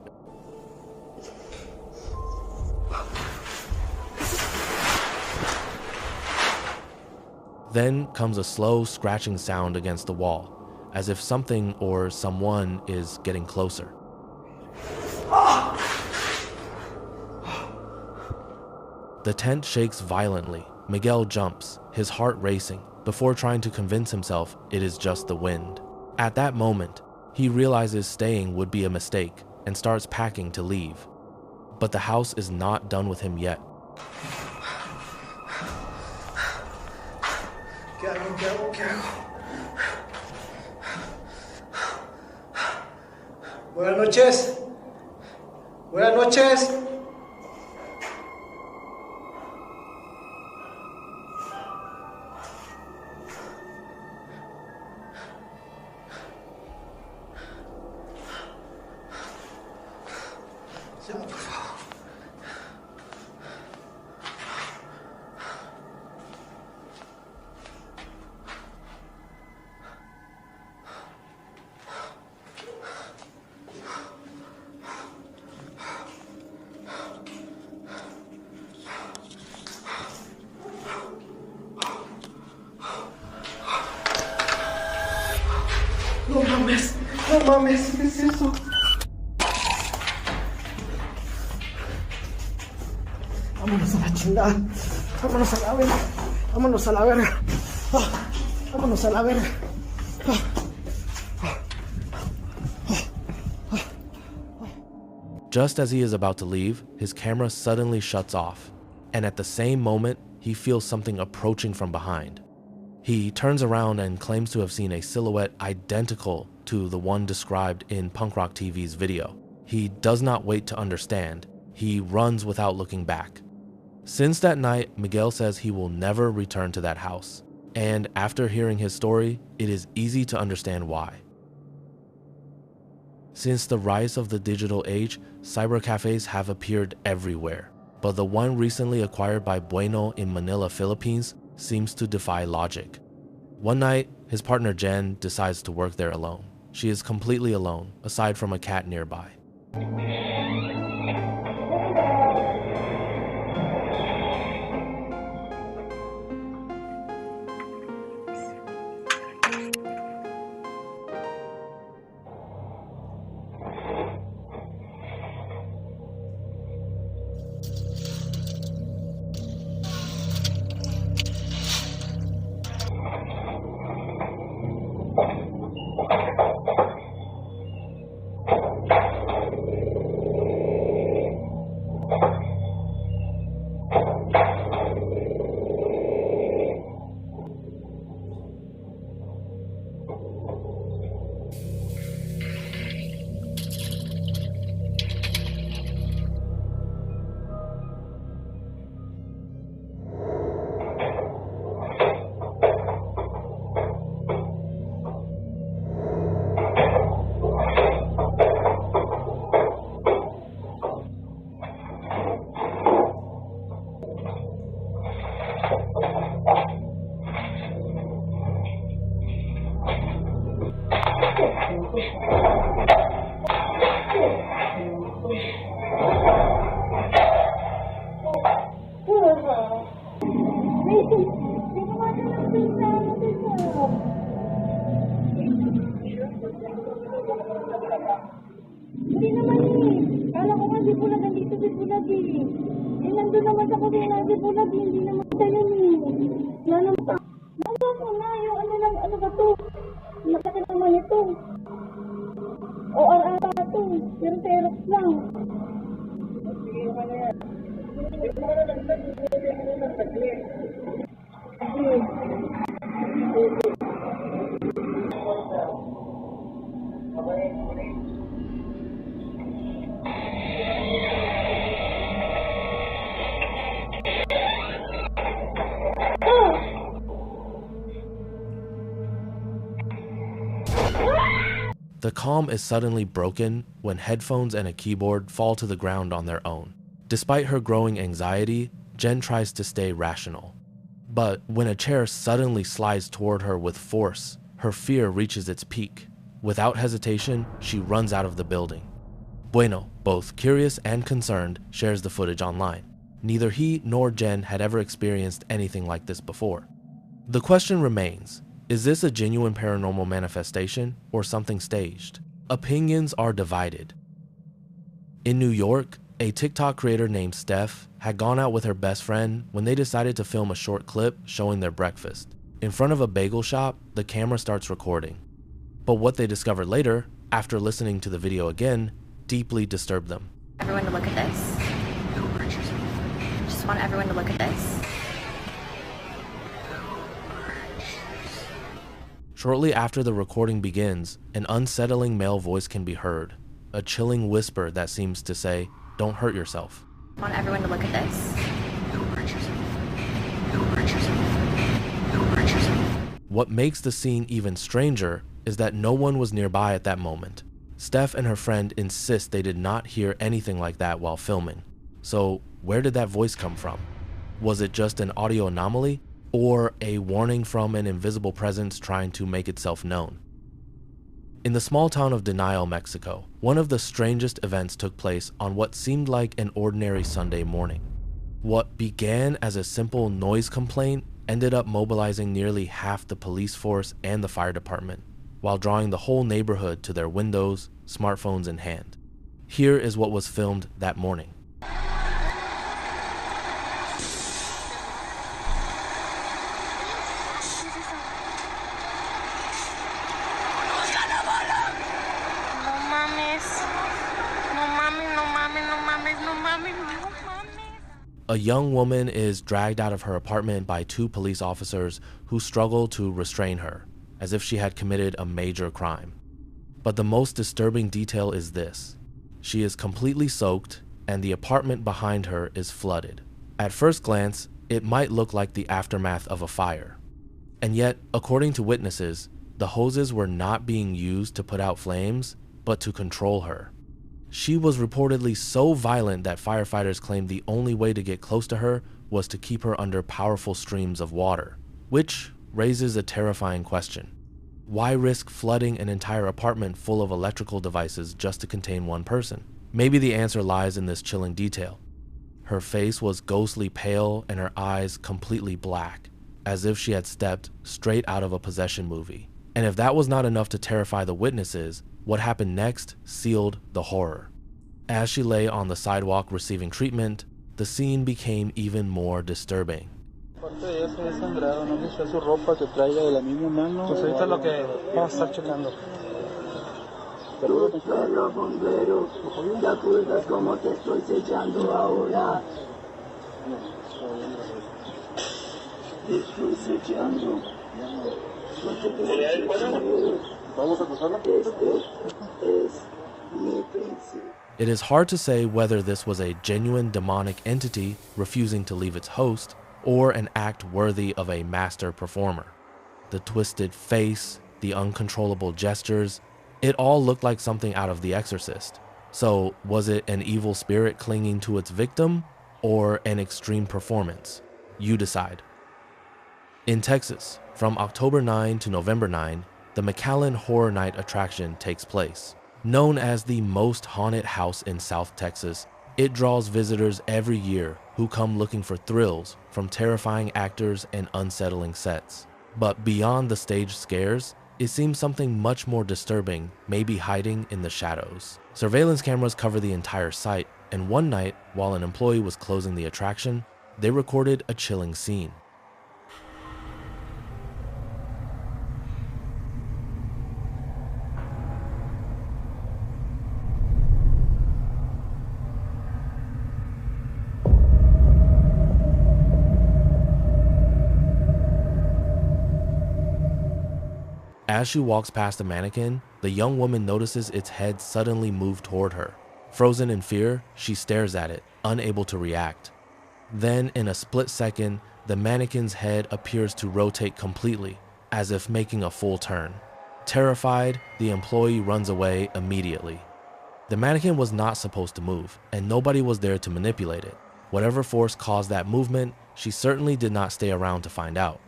Then comes a slow scratching sound against the wall, as if something or someone is getting closer. The tent shakes violently. Miguel jumps, his heart racing, before trying to convince himself it is just the wind. At that moment, he realizes staying would be a mistake and starts packing to leave. But the house is not done with him yet. ¿Qué hago? Buenas noches. No mames, ¿qué es eso? Vámonos a la chingada. Vámonos a la verga. Just as he is about to leave, his camera suddenly shuts off, and at the same moment, he feels something approaching from behind. He turns around and claims to have seen a silhouette identical to the one described in Punk Rock TV's video. He does not wait to understand. He runs without looking back. Since that night, Miguel says he will never return to that house. And after hearing his story, it is easy to understand why. Since the rise of the digital age, cybercafes have appeared everywhere. But the one recently acquired by Bueno in Manila, Philippines, seems to defy logic. One night, his partner Jen decides to work there alone. She is completely alone, aside from a cat nearby. The calm is suddenly broken when headphones and a keyboard fall to the ground on their own. Despite her growing anxiety, Jen tries to stay rational. But when a chair suddenly slides toward her with force, her fear reaches its peak. Without hesitation, she runs out of the building. Bueno, both curious and concerned, shares the footage online. Neither he nor Jen had ever experienced anything like this before. The question remains, is this a genuine paranormal manifestation or something staged? Opinions are divided. In New York, a TikTok creator named Steph had gone out with her best friend when they decided to film a short clip showing their breakfast. In front of a bagel shop, the camera starts recording. But what they discovered later, after listening to the video again, deeply disturbed them. Everyone to look at this. Just want everyone to look at this. Shortly after the recording begins, an unsettling male voice can be heard, a chilling whisper that seems to say, "Don't hurt yourself." I want everyone to look at this. What makes the scene even stranger is that no one was nearby at that moment. Steph and her friend insist they did not hear anything like that while filming. So where did that voice come from? Was it just an audio anomaly? Or a warning from an invisible presence trying to make itself known? In the small town of Denial, Mexico, one of the strangest events took place on what seemed like an ordinary Sunday morning. What began as a simple noise complaint ended up mobilizing nearly half the police force and the fire department, while drawing the whole neighborhood to their windows, smartphones in hand. Here is what was filmed that morning. A young woman is dragged out of her apartment by two police officers who struggle to restrain her, as if she had committed a major crime. But the most disturbing detail is this. She is completely soaked, and the apartment behind her is flooded. At first glance, it might look like the aftermath of a fire. And yet, according to witnesses, the hoses were not being used to put out flames, but to control her. She was reportedly so violent that firefighters claimed the only way to get close to her was to keep her under powerful streams of water, which raises a terrifying question. Why risk flooding an entire apartment full of electrical devices just to contain one person? Maybe the answer lies in this chilling detail. Her face was ghostly pale and her eyes completely black, as if she had stepped straight out of a possession movie. And if that was not enough to terrify the witnesses, what happened next sealed the horror. As she lay on the sidewalk receiving treatment, the scene became even more disturbing. Pues ahorita lo que vamos a estar checando. Los bomberos, ¿te acuerdas cómo te estoy sellando ahora? Te estoy sellando. Vamos a cruzarla. It is hard to say whether this was a genuine demonic entity refusing to leave its host, or an act worthy of a master performer. The twisted face, the uncontrollable gestures, it all looked like something out of The Exorcist. So was it an evil spirit clinging to its victim, or an extreme performance? You decide. In Texas, from October 9 to November 9, the McAllen Horror Night attraction takes place. Known as the most haunted house in South Texas, it draws visitors every year who come looking for thrills from terrifying actors and unsettling sets. But beyond the stage scares, it seems something much more disturbing may be hiding in the shadows. Surveillance cameras cover the entire site, and one night, while an employee was closing the attraction, they recorded a chilling scene. As she walks past the mannequin, the young woman notices its head suddenly move toward her. Frozen in fear, she stares at it, unable to react. Then, in a split second, the mannequin's head appears to rotate completely, as if making a full turn. Terrified, the employee runs away immediately. The mannequin was not supposed to move, and nobody was there to manipulate it. Whatever force caused that movement, she certainly did not stay around to find out.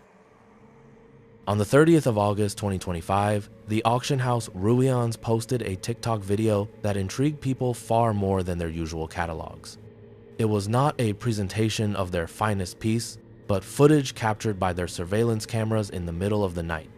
On the 30th of August 2025, the auction house Ruion's posted a TikTok video that intrigued people far more than their usual catalogs. It was not a presentation of their finest piece, but footage captured by their surveillance cameras in the middle of the night.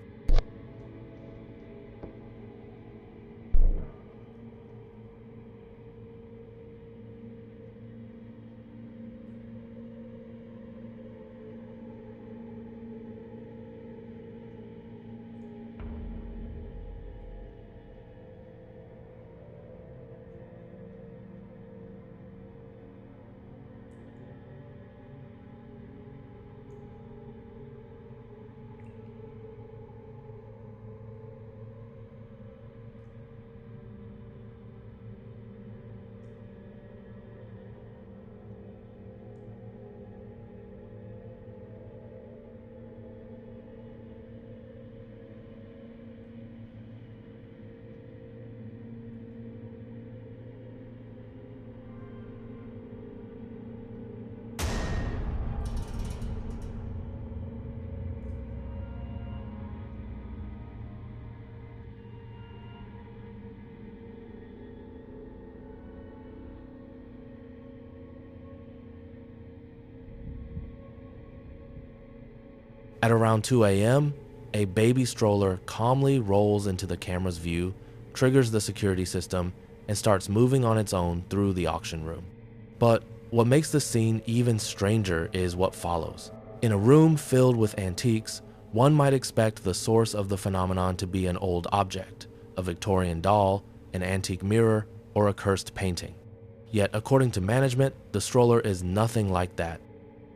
At around 2 a.m., a baby stroller calmly rolls into the camera's view, triggers the security system, and starts moving on its own through the auction room. But what makes the scene even stranger is what follows. In a room filled with antiques, one might expect the source of the phenomenon to be an old object, a Victorian doll, an antique mirror, or a cursed painting. Yet, according to management, the stroller is nothing like that.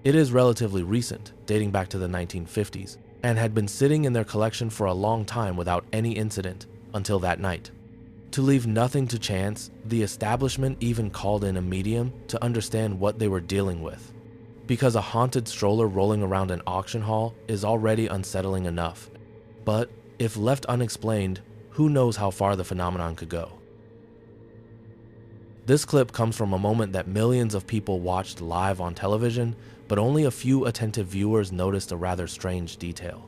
It is relatively recent, dating back to the 1950s, and had been sitting in their collection for a long time without any incident until that night. To leave nothing to chance, the establishment even called in a medium to understand what they were dealing with. Because a haunted stroller rolling around an auction hall is already unsettling enough. But if left unexplained, who knows how far the phenomenon could go. This clip comes from a moment that millions of people watched live on television, but only a few attentive viewers noticed a rather strange detail.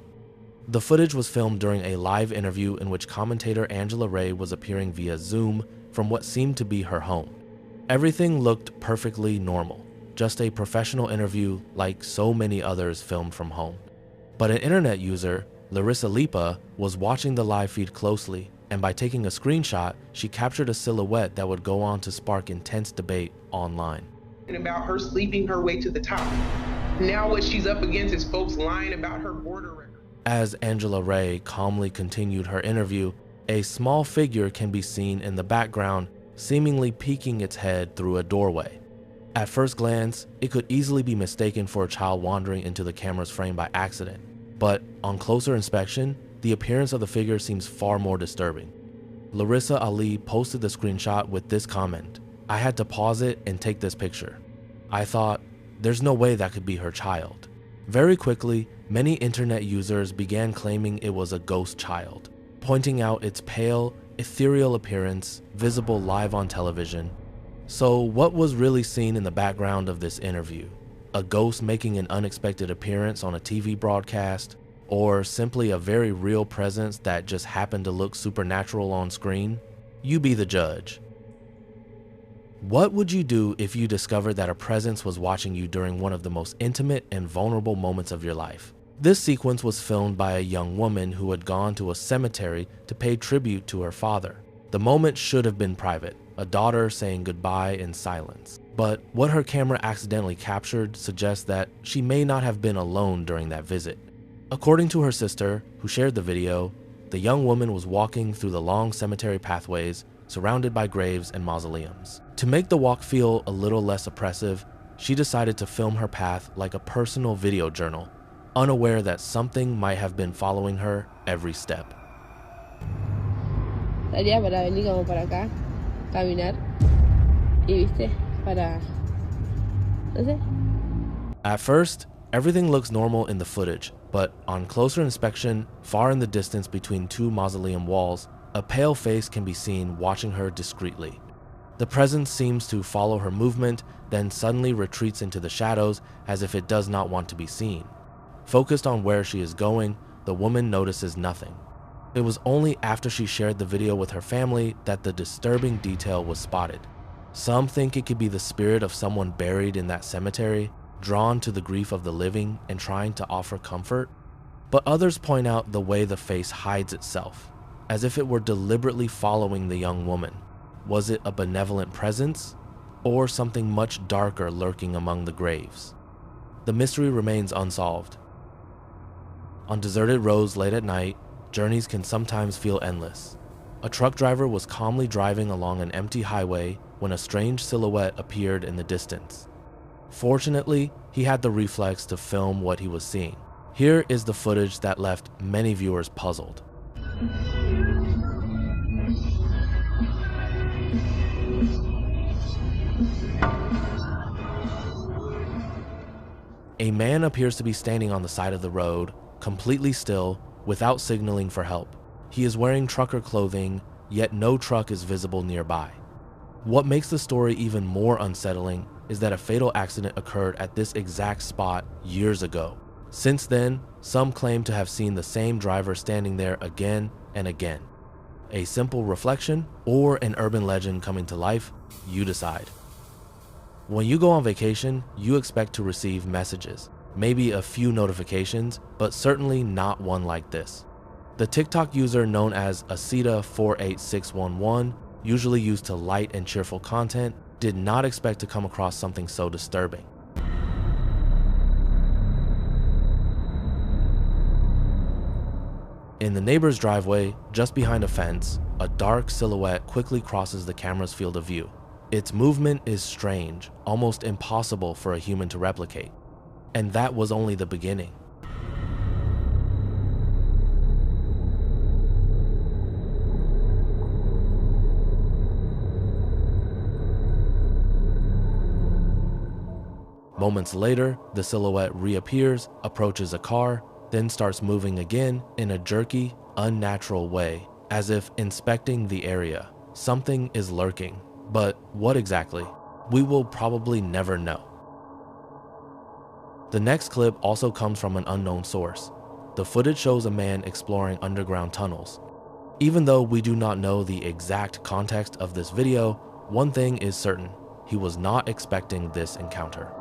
The footage was filmed during a live interview in which commentator Angela Ray was appearing via Zoom from what seemed to be her home. Everything looked perfectly normal, just a professional interview like so many others filmed from home. But an internet user, Larissa Lipa, was watching the live feed closely, and by taking a screenshot, she captured a silhouette that would go on to spark intense debate online. About her sleeping her way to the top. Now what she's up against is folks lying about her border record. As Angela Ray calmly continued her interview, a small figure can be seen in the background, seemingly peeking its head through a doorway. At first glance, it could easily be mistaken for a child wandering into the camera's frame by accident. But on closer inspection, the appearance of the figure seems far more disturbing. Larissa Ali posted the screenshot with this comment: "I had to pause it and take this picture. I thought, there's no way that could be her child." Very quickly, many internet users began claiming it was a ghost child, pointing out its pale, ethereal appearance visible live on television. So what was really seen in the background of this interview? A ghost making an unexpected appearance on a TV broadcast? Or simply a very real presence that just happened to look supernatural on screen? You be the judge. What would you do if you discovered that a presence was watching you during one of the most intimate and vulnerable moments of your life? This sequence was filmed by a young woman who had gone to a cemetery to pay tribute to her father. The moment should have been private, a daughter saying goodbye in silence. But what her camera accidentally captured suggests that she may not have been alone during that visit. According to her sister, who shared the video, the young woman was walking through the long cemetery pathways surrounded by graves and mausoleums. To make the walk feel a little less oppressive, she decided to film her path like a personal video journal, unaware that something might have been following her every step. Daría para venir como para acá, caminar y viste, para, no sé. At first, everything looks normal in the footage, but on closer inspection, far in the distance between two mausoleum walls, a pale face can be seen watching her discreetly. The presence seems to follow her movement, then suddenly retreats into the shadows as if it does not want to be seen. Focused on where she is going, the woman notices nothing. It was only after she shared the video with her family that the disturbing detail was spotted. Some think it could be the spirit of someone buried in that cemetery, drawn to the grief of the living and trying to offer comfort. But others point out the way the face hides itself, as if it were deliberately following the young woman. Was it a benevolent presence, or something much darker lurking among the graves? The mystery remains unsolved. On deserted roads late at night, journeys can sometimes feel endless. A truck driver was calmly driving along an empty highway when a strange silhouette appeared in the distance. Fortunately, he had the reflex to film what he was seeing. Here is the footage that left many viewers puzzled. A man appears to be standing on the side of the road, completely still, without signaling for help. He is wearing trucker clothing, yet no truck is visible nearby. What makes the story even more unsettling is that a fatal accident occurred at this exact spot years ago. Since then, some claim to have seen the same driver standing there again and again. A simple reflection or an urban legend coming to life? You decide. When you go on vacation, you expect to receive messages, maybe a few notifications, but certainly not one like this. The TikTok user known as Asita48611, usually used to light and cheerful content, did not expect to come across something so disturbing. In the neighbor's driveway, just behind a fence, a dark silhouette quickly crosses the camera's field of view. Its movement is strange, almost impossible for a human to replicate. And that was only the beginning. Moments later, the silhouette reappears, approaches a car, then starts moving again in a jerky, unnatural way, as if inspecting the area. Something is lurking, but what exactly? We will probably never know. The next clip also comes from an unknown source. The footage shows a man exploring underground tunnels. Even though we do not know the exact context of this video, one thing is certain: he was not expecting this encounter.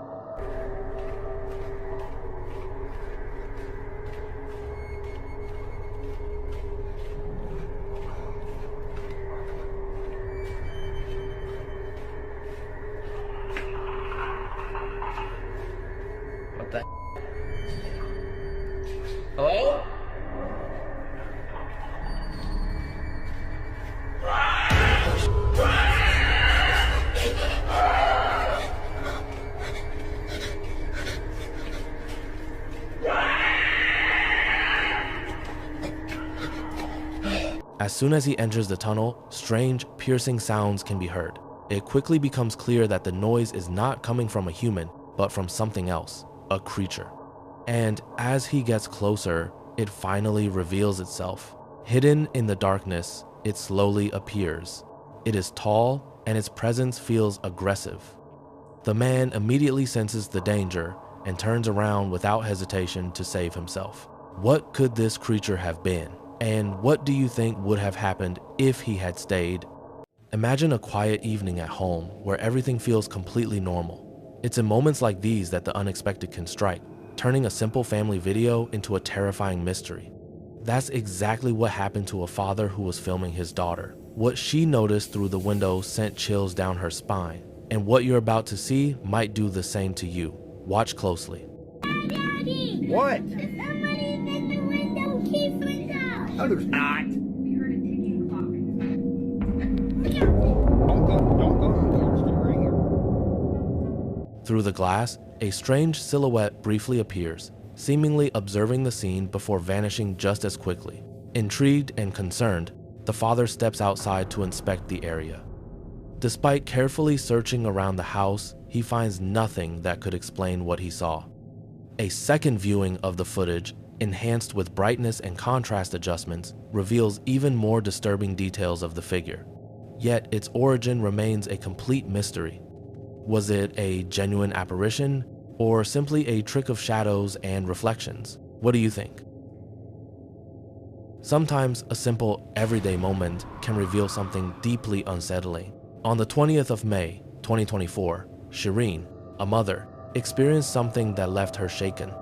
What the? Hello? As soon as he enters the tunnel, strange, piercing sounds can be heard. It quickly becomes clear that the noise is not coming from a human, but from something else, a creature. And as he gets closer, it finally reveals itself. Hidden in the darkness, it slowly appears. It is tall, and its presence feels aggressive. The man immediately senses the danger and turns around without hesitation to save himself. What could this creature have been? And what do you think would have happened if he had stayed? Imagine a quiet evening at home where everything feels completely normal. It's in moments like these that the unexpected can strike, turning a simple family video into a terrifying mystery. That's exactly what happened to a father who was filming his daughter. What she noticed through the window sent chills down her spine, and what you're about to see might do the same to you. Watch closely. Daddy! What? Somebody in the window keeps window. No, there's not. We heard a ticking clock. Don't go. Stay right here. Through the glass, a strange silhouette briefly appears, seemingly observing the scene before vanishing just as quickly. Intrigued and concerned, the father steps outside to inspect the area. Despite carefully searching around the house, he finds nothing that could explain what he saw. A second viewing of the footage, enhanced with brightness and contrast adjustments, reveals even more disturbing details of the figure. Yet its origin remains a complete mystery. Was it a genuine apparition, or simply a trick of shadows and reflections? What do you think? Sometimes a simple everyday moment can reveal something deeply unsettling. On the 20th of May, 2024, Shireen, a mother, experienced something that left her shaken.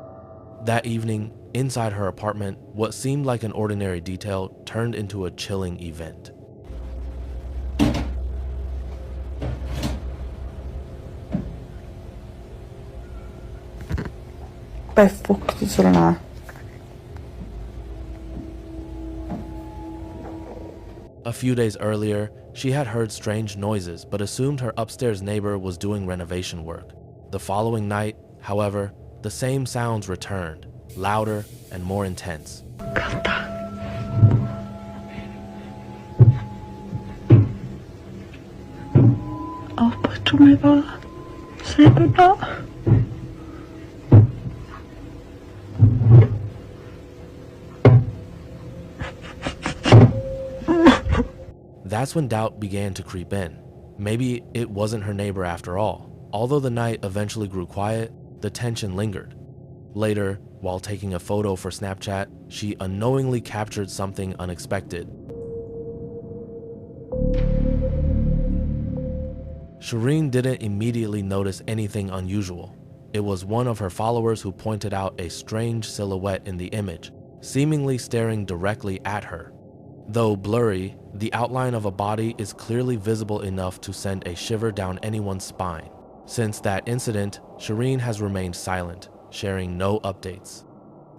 That evening, inside her apartment, what seemed like an ordinary detail turned into a chilling event. A few days earlier, she had heard strange noises but assumed her upstairs neighbor was doing renovation work. The following night, however, the same sounds returned, louder and more intense. That's when doubt began to creep in. Maybe it wasn't her neighbor after all. Although the night eventually grew quiet, the tension lingered. Later, while taking a photo for Snapchat, she unknowingly captured something unexpected. Shireen didn't immediately notice anything unusual. It was one of her followers who pointed out a strange silhouette in the image, seemingly staring directly at her. Though blurry, the outline of a body is clearly visible enough to send a shiver down anyone's spine. Since that incident, Shireen has remained silent, sharing no updates.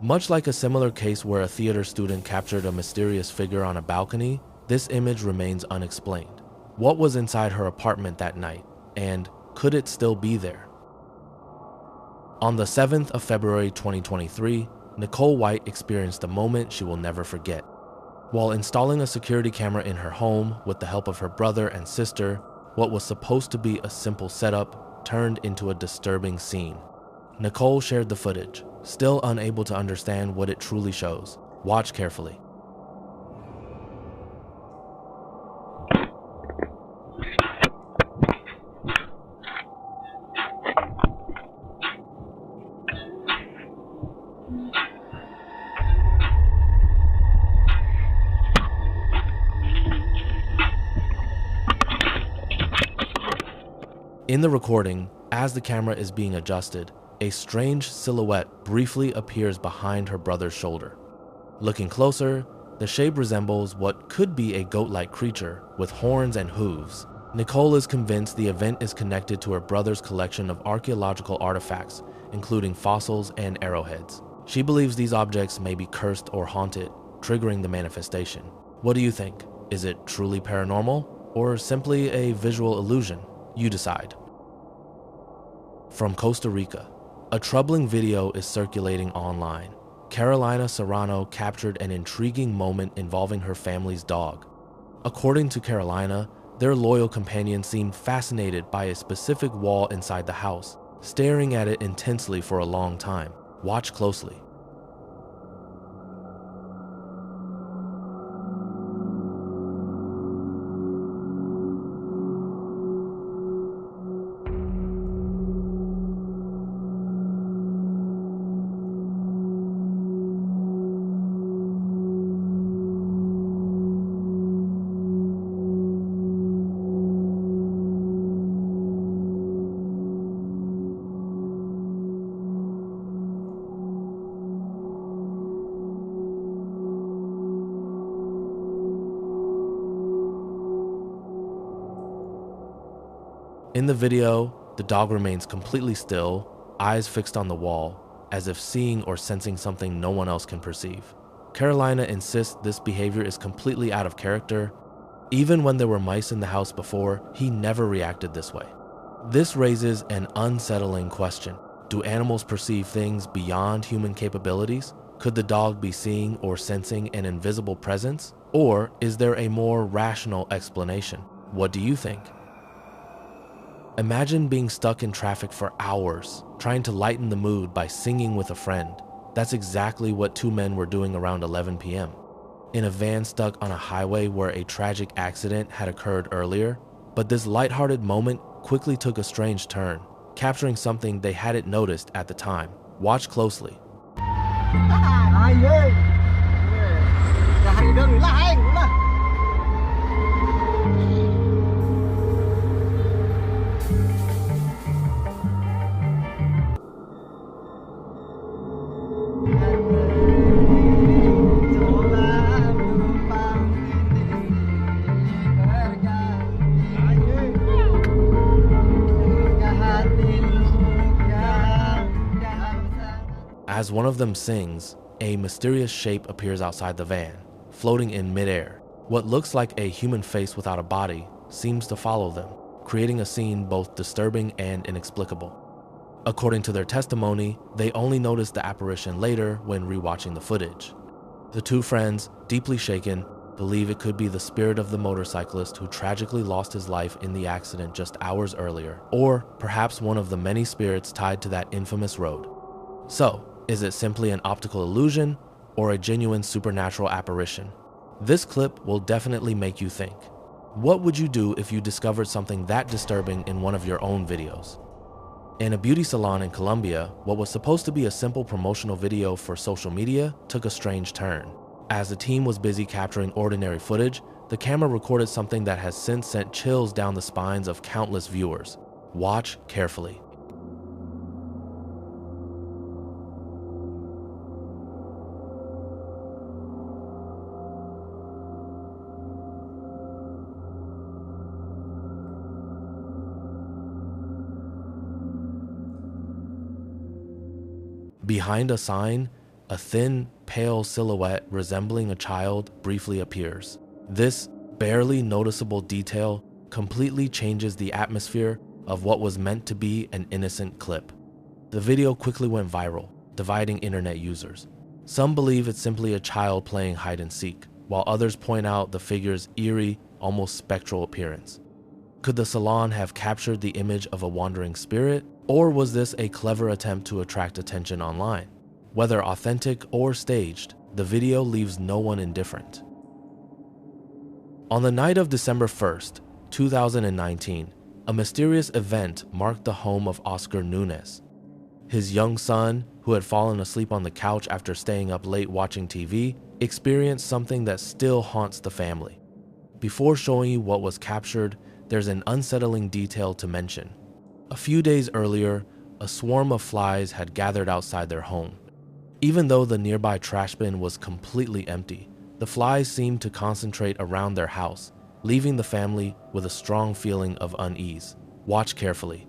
Much like a similar case where a theater student captured a mysterious figure on a balcony, this image remains unexplained. What was inside her apartment that night, and could it still be there? On the 7th of February 2023, Nicole White experienced a moment she will never forget. While installing a security camera in her home with the help of her brother and sister, what was supposed to be a simple setup turned into a disturbing scene. Nicole shared the footage, still unable to understand what it truly shows. Watch carefully. In the recording, as the camera is being adjusted, a strange silhouette briefly appears behind her brother's shoulder. Looking closer, the shape resembles what could be a goat-like creature with horns and hooves. Nicole is convinced the event is connected to her brother's collection of archaeological artifacts, including fossils and arrowheads. She believes these objects may be cursed or haunted, triggering the manifestation. What do you think? Is it truly paranormal, or simply a visual illusion? You decide. From Costa Rica, a troubling video is circulating online. Carolina Serrano captured an intriguing moment involving her family's dog. According to Carolina, their loyal companion seemed fascinated by a specific wall inside the house, staring at it intensely for a long time. Watch closely. In the video, the dog remains completely still, eyes fixed on the wall, as if seeing or sensing something no one else can perceive. Carolina insists this behavior is completely out of character. Even when there were mice in the house before, he never reacted this way. This raises an unsettling question. Do animals perceive things beyond human capabilities? Could the dog be seeing or sensing an invisible presence? Or is there a more rational explanation? What do you think? Imagine being stuck in traffic for hours, trying to lighten the mood by singing with a friend. That's exactly what two men were doing around 11 p.m. in a van stuck on a highway where a tragic accident had occurred earlier. But this lighthearted moment quickly took a strange turn, capturing something they hadn't noticed at the time. Watch closely. As one of them sings, a mysterious shape appears outside the van, floating in midair. What looks like a human face without a body seems to follow them, creating a scene both disturbing and inexplicable. According to their testimony, they only noticed the apparition later when rewatching the footage. The two friends, deeply shaken, believe it could be the spirit of the motorcyclist who tragically lost his life in the accident just hours earlier, or perhaps one of the many spirits tied to that infamous road. So, is it simply an optical illusion or a genuine supernatural apparition? This clip will definitely make you think. What would you do if you discovered something that disturbing in one of your own videos? In a beauty salon in Colombia, what was supposed to be a simple promotional video for social media took a strange turn. As the team was busy capturing ordinary footage, the camera recorded something that has since sent chills down the spines of countless viewers. Watch carefully. Behind a sign, a thin, pale silhouette resembling a child briefly appears. This barely noticeable detail completely changes the atmosphere of what was meant to be an innocent clip. The video quickly went viral, dividing internet users. Some believe it's simply a child playing hide and seek, while others point out the figure's eerie, almost spectral appearance. Could the salon have captured the image of a wandering spirit? Or was this a clever attempt to attract attention online? Whether authentic or staged, the video leaves no one indifferent. On the night of December 1st, 2019, a mysterious event marked the home of Oscar Nunez. His young son, who had fallen asleep on the couch after staying up late watching TV, experienced something that still haunts the family. Before showing you what was captured, there's an unsettling detail to mention. A few days earlier, a swarm of flies had gathered outside their home. Even though the nearby trash bin was completely empty, the flies seemed to concentrate around their house, leaving the family with a strong feeling of unease. Watch carefully.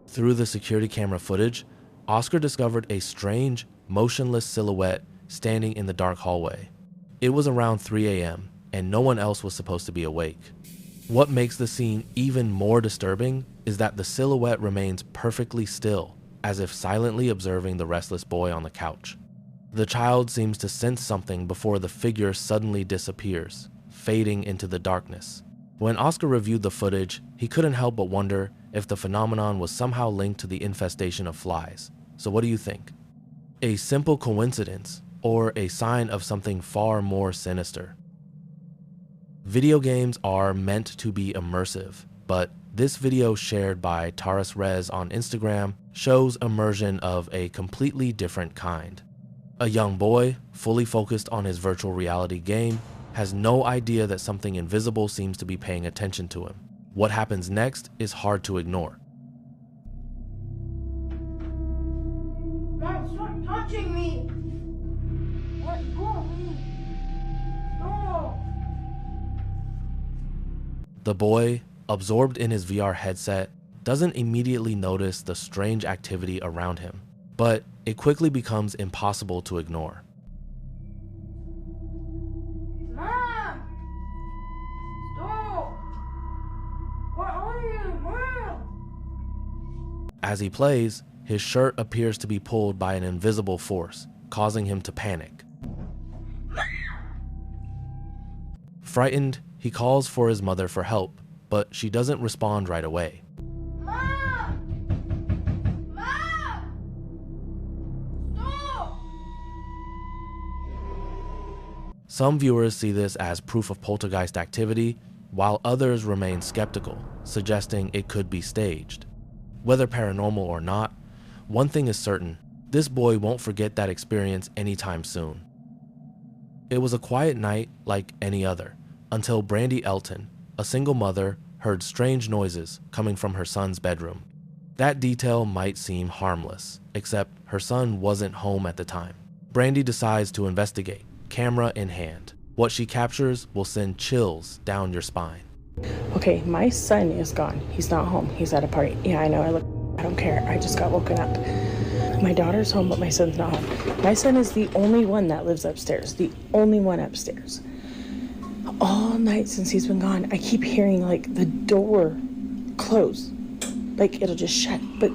Through the security camera footage, Oscar discovered a strange, motionless silhouette standing in the dark hallway. It was around 3 a.m., and no one else was supposed to be awake. What makes the scene even more disturbing is that the silhouette remains perfectly still, as if silently observing the restless boy on the couch. The child seems to sense something before the figure suddenly disappears, fading into the darkness. When Oscar reviewed the footage, he couldn't help but wonder if the phenomenon was somehow linked to the infestation of flies. So what do you think? A simple coincidence, or a sign of something far more sinister? Video games are meant to be immersive, but this video shared by Taras Rez on Instagram shows immersion of a completely different kind. A young boy, fully focused on his virtual reality game, has no idea that something invisible seems to be paying attention to him. What happens next is hard to ignore. stop touching me. Let go of me. No. The boy, absorbed in his VR headset, doesn't immediately notice the strange activity around him, but it quickly becomes impossible to ignore. Mom! Stop! Where are you, Mom? As he plays, his shirt appears to be pulled by an invisible force, causing him to panic. Frightened, he calls for his mother for help, but she doesn't respond right away. Mom! Mom! Stop! Some viewers see this as proof of poltergeist activity, while others remain skeptical, suggesting it could be staged. Whether paranormal or not, one thing is certain, this boy won't forget that experience anytime soon. It was a quiet night like any other, until Brandy Elton, a single mother, heard strange noises coming from her son's bedroom. That detail might seem harmless, except her son wasn't home at the time. Brandy decides to investigate, camera in hand. What she captures will send chills down your spine. Okay, my son is gone. He's not home. He's at a party. Yeah, I know. I don't care. I just got woken up. My daughter's home, but my son's not home. My son is the only one that lives upstairs. The only one upstairs. All night since he's been gone, I keep hearing like the door close. Like it'll just shut, but...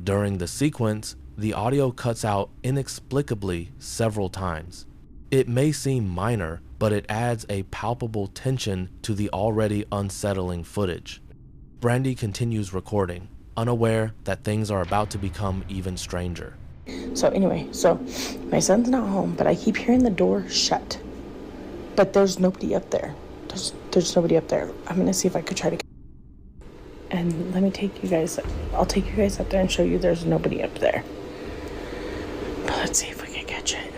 During the sequence, the audio cuts out inexplicably several times. It may seem minor, but it adds a palpable tension to the already unsettling footage. Brandy continues recording, unaware that things are about to become even stranger. So anyway, my son's not home, but I keep hearing the door shut. But there's nobody up there. There's nobody up there. I'm gonna see if I could try to... And let me take you guys... I'll take you guys up there and show you there's nobody up there. But let's see if we can catch it.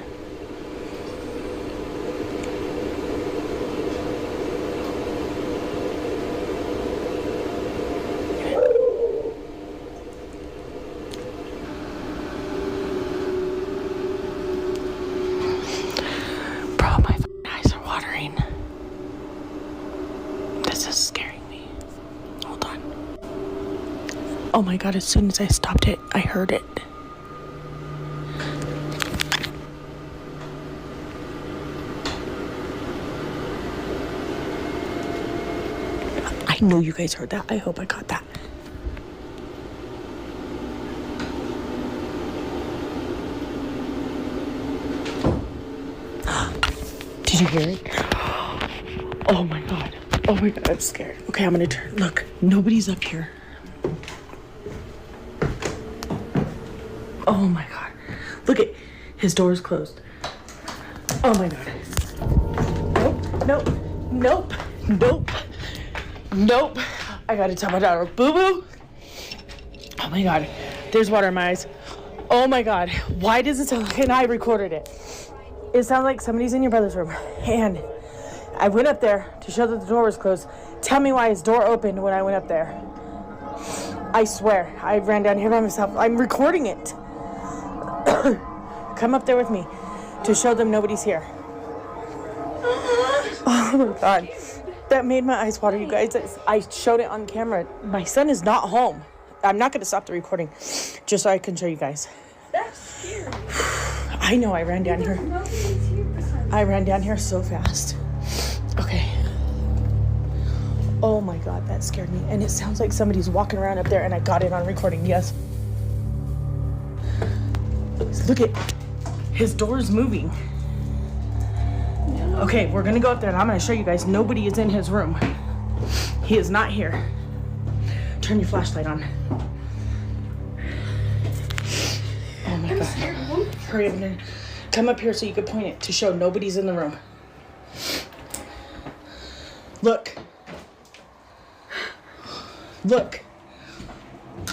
Bro, my eyes are watering. This is scaring me. Hold on. Oh my god, as soon as I stopped it, I heard it. I know you guys heard that. I hope I got that. Did you hear it? Oh my god. Oh my god, I'm scared. Okay, I'm gonna turn. Look, nobody's up here. Oh my god. Look at his door is closed. Oh my god. Nope. I gotta tell my daughter, boo-boo. Oh my god. There's water in my eyes. Oh my god. Why does it sound like... And I recorded it. It sounds like somebody's in your brother's room. And I went up there to show that the door was closed. Tell me why his door opened when I went up there. I swear. I ran down here by myself. I'm recording it. Come up there with me to show them nobody's here. Oh my god. That made my eyes water, you guys. I showed it on camera. My son is not home. I'm not going to stop the recording just so I can show you guys. That's scary. I know, I ran down here. I ran down here so fast. Okay. Oh my god, that scared me. And it sounds like somebody's walking around up there, and I got it on recording, yes. Look at, his door's moving. Okay, we're gonna go up there and I'm gonna show you guys nobody is in his room. He is not here. Turn your flashlight on. Oh my god. Hurry up, come up here so you can point it to show nobody's in the room. Look. Look.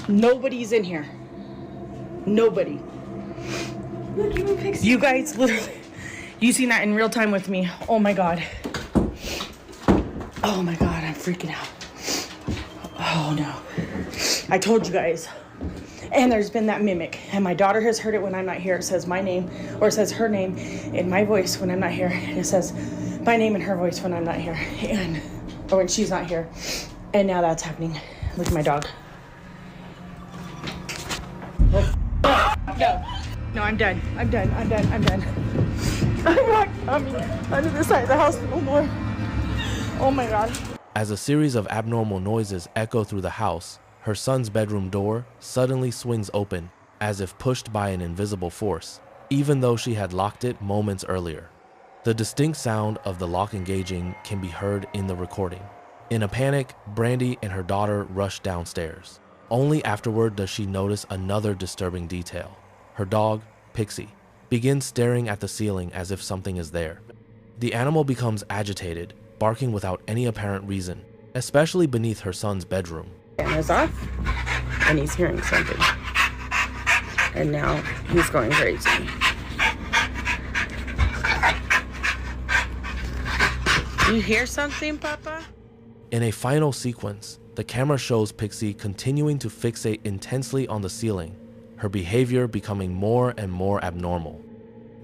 Nobody's in here. Nobody. Look, even Pixie. You guys literally... You seen that in real time with me. Oh my god. Oh my god, I'm freaking out. Oh no. I told you guys. And there's been that mimic. And my daughter has heard it when I'm not here. It says my name, or it says her name in my voice when I'm not here. And it says my name in her voice when I'm not here. Or when she's not here. And now that's happening. Look at my dog. No, I'm done. I'm done. I'm not coming under this side of the house no more. Oh my God. As a series of abnormal noises echo through the house, her son's bedroom door suddenly swings open as if pushed by an invisible force, even though she had locked it moments earlier. The distinct sound of the lock engaging can be heard in the recording. In a panic, Brandy and her daughter rush downstairs. Only afterward does she notice another disturbing detail. Her dog, Pixie, begins staring at the ceiling as if something is there. The animal becomes agitated, barking without any apparent reason, especially beneath her son's bedroom. Camera's off, and he's hearing something. And now he's going crazy. You hear something, Papa? In a final sequence, the camera shows Pixie continuing to fixate intensely on the ceiling, her behavior becoming more and more abnormal.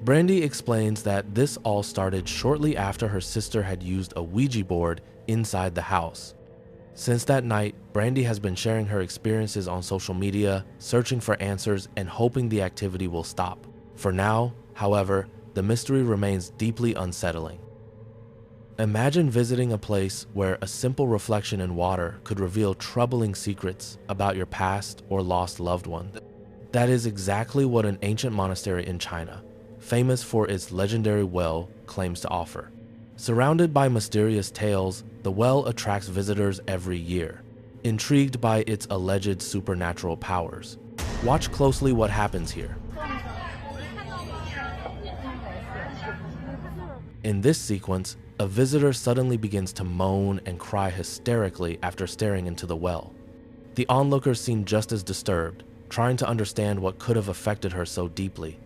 Brandy explains that this all started shortly after her sister had used a Ouija board inside the house. Since that night, Brandy has been sharing her experiences on social media, searching for answers and hoping the activity will stop. For now, however, the mystery remains deeply unsettling. Imagine visiting a place where a simple reflection in water could reveal troubling secrets about your past or lost loved one. That is exactly what an ancient monastery in China, famous for its legendary well, claims to offer. Surrounded by mysterious tales, the well attracts visitors every year, intrigued by its alleged supernatural powers. Watch closely what happens here. In this sequence, a visitor suddenly begins to moan and cry hysterically after staring into the well. The onlookers seem just as disturbed, trying to understand what could have affected her so deeply.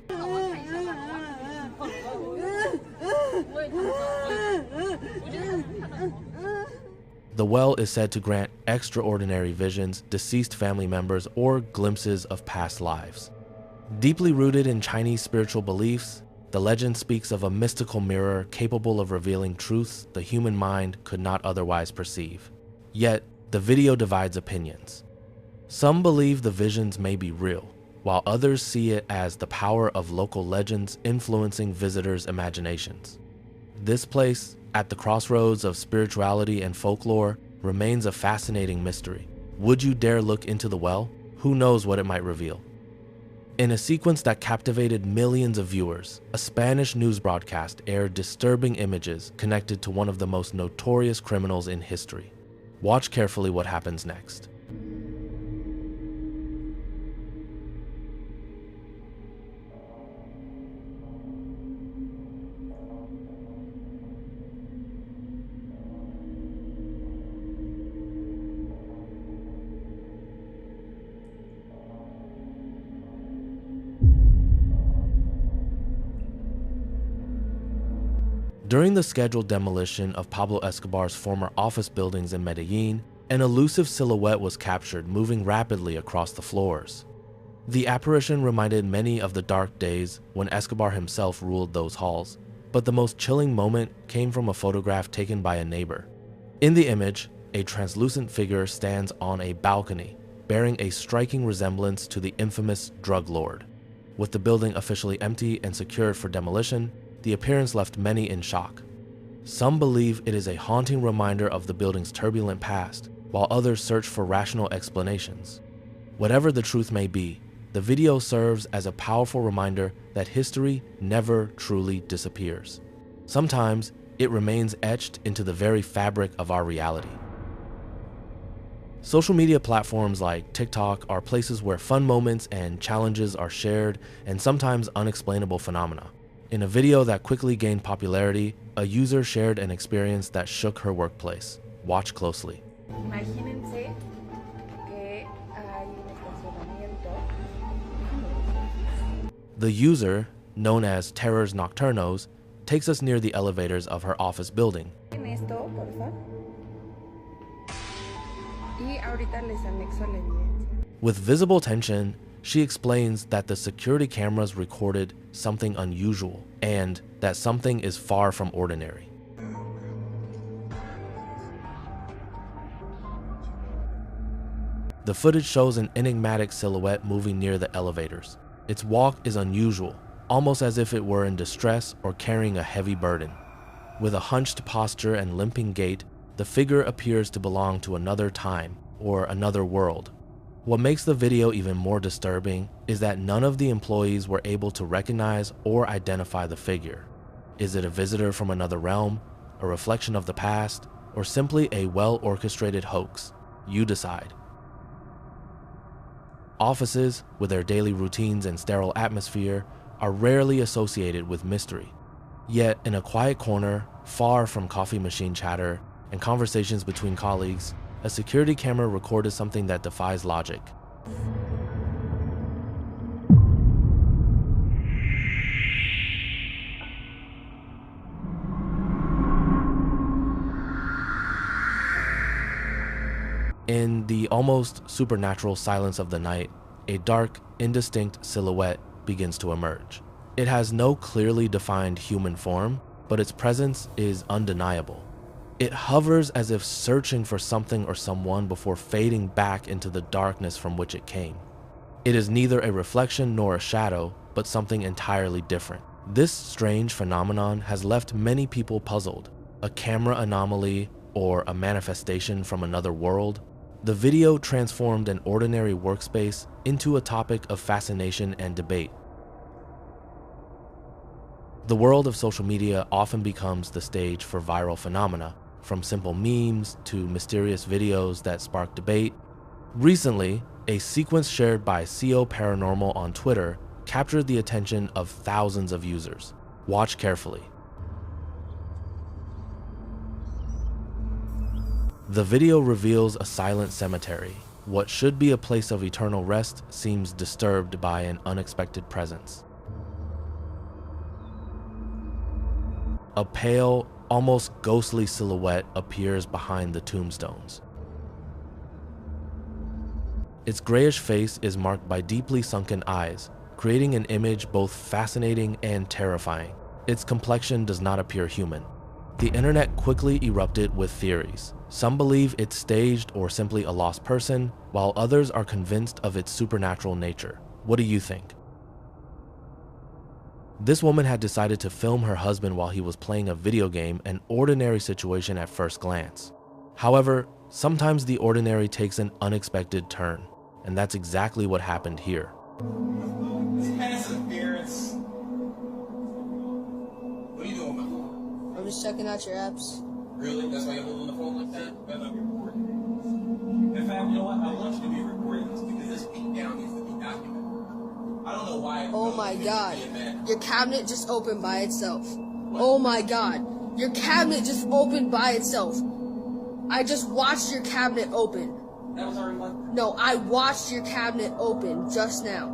The well is said to grant extraordinary visions, deceased family members, or glimpses of past lives. Deeply rooted in Chinese spiritual beliefs, the legend speaks of a mystical mirror capable of revealing truths the human mind could not otherwise perceive. Yet, the video divides opinions. Some believe the visions may be real, while others see it as the power of local legends influencing visitors' imaginations. This place, at the crossroads of spirituality and folklore, remains a fascinating mystery. Would you dare look into the well? Who knows what it might reveal? In a sequence that captivated millions of viewers, a Spanish news broadcast aired disturbing images connected to one of the most notorious criminals in history. Watch carefully what happens next. During the scheduled demolition of Pablo Escobar's former office buildings in Medellin, an elusive silhouette was captured moving rapidly across the floors. The apparition reminded many of the dark days when Escobar himself ruled those halls, but the most chilling moment came from a photograph taken by a neighbor. In the image, a translucent figure stands on a balcony, bearing a striking resemblance to the infamous drug lord. With the building officially empty and secured for demolition, the appearance left many in shock. Some believe it is a haunting reminder of the building's turbulent past, while others search for rational explanations. Whatever the truth may be, the video serves as a powerful reminder that history never truly disappears. Sometimes, it remains etched into the very fabric of our reality. Social media platforms like TikTok are places where fun moments and challenges are shared, and sometimes unexplainable phenomena. In a video that quickly gained popularity, a user shared an experience that shook her workplace. Watch closely. Imagínense que hay un estacionamiento. The user, known as Terrors Nocturnos, takes us near the elevators of her office building. En esto, porfa. Y ahorita les anexo la evidencia. With visible tension, She explains that the security cameras recorded something unusual and that something is far from ordinary. The footage shows an enigmatic silhouette moving near the elevators. Its walk is unusual, almost as if it were in distress or carrying a heavy burden. With a hunched posture and limping gait, the figure appears to belong to another time or another world. What makes the video even more disturbing is that none of the employees were able to recognize or identify the figure. Is it a visitor from another realm, a reflection of the past, or simply a well-orchestrated hoax? You decide. Offices, with their daily routines and sterile atmosphere, are rarely associated with mystery. Yet, in a quiet corner, far from coffee machine chatter and conversations between colleagues, a security camera recorded something that defies logic. In the almost supernatural silence of the night, a dark, indistinct silhouette begins to emerge. It has no clearly defined human form, but its presence is undeniable. It hovers as if searching for something or someone before fading back into the darkness from which it came. It is neither a reflection nor a shadow, but something entirely different. This strange phenomenon has left many people puzzled. A camera anomaly or a manifestation from another world? The video transformed an ordinary workspace into a topic of fascination and debate. The world of social media often becomes the stage for viral phenomena, from simple memes to mysterious videos that spark debate. Recently, a sequence shared by CO Paranormal on Twitter captured the attention of thousands of users. Watch carefully. The video reveals a silent cemetery. What should be a place of eternal rest seems disturbed by an unexpected presence. A pale, almost ghostly silhouette appears behind the tombstones. Its grayish face is marked by deeply sunken eyes, creating an image both fascinating and terrifying. Its complexion does not appear human. The internet quickly erupted with theories. Some believe it's staged or simply a lost person, while others are convinced of its supernatural nature. What do you think? This woman had decided to film her husband while he was playing a video game, an ordinary situation at first glance. However, sometimes the ordinary takes an unexpected turn, and that's exactly what happened here. Pass appearance. What are you doing, man? I'm just checking out your apps. Really? That's why you're holding the phone like that? Better not be recording. In fact, you know what? I want you to be recording this because this beat down needs to be documented. I don't know why. Oh my god. Your cabinet just opened by itself. Oh my god. Your cabinet just opened by itself. I just watched your cabinet open. That was already one. No, I watched your cabinet open just now.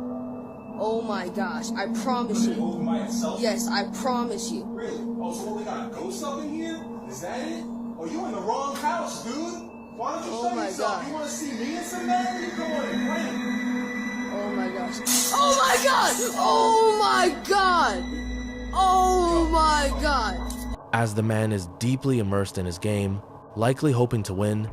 Oh my gosh. I promise you. Open by itself? Yes, I promise you. Really? Oh, so we got a ghost up in here? Is that it? Oh, you in the wrong house, dude. Why don't you show yourself? You want to see me in some man? You come on and play. Oh my gosh. Oh my god! Oh my god! Oh my god! As the man is deeply immersed in his game, likely hoping to win,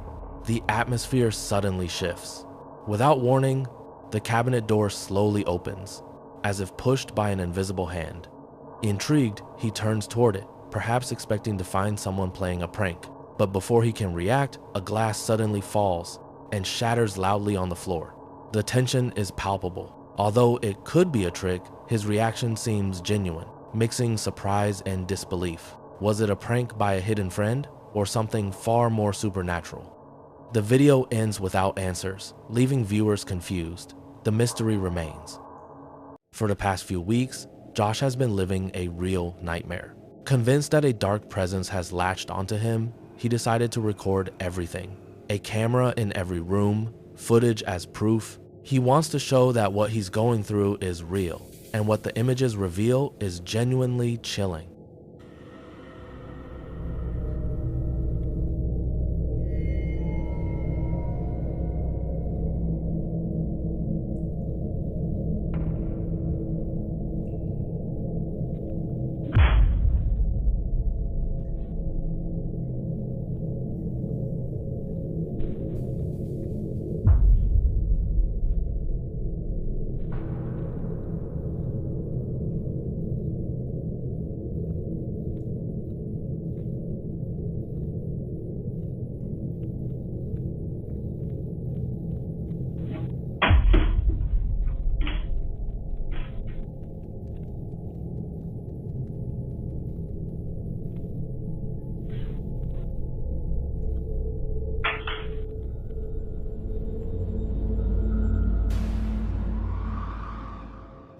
the atmosphere suddenly shifts. Without warning, the cabinet door slowly opens, as if pushed by an invisible hand. Intrigued, he turns toward it, perhaps expecting to find someone playing a prank. But before he can react, a glass suddenly falls and shatters loudly on the floor. The tension is palpable. Although it could be a trick, his reaction seems genuine, mixing surprise and disbelief. Was it a prank by a hidden friend, or something far more supernatural? The video ends without answers, leaving viewers confused. The mystery remains. For the past few weeks, Josh has been living a real nightmare. Convinced that a dark presence has latched onto him, he decided to record everything. A camera in every room, footage as proof. He wants to show that what he's going through is real, and what the images reveal is genuinely chilling.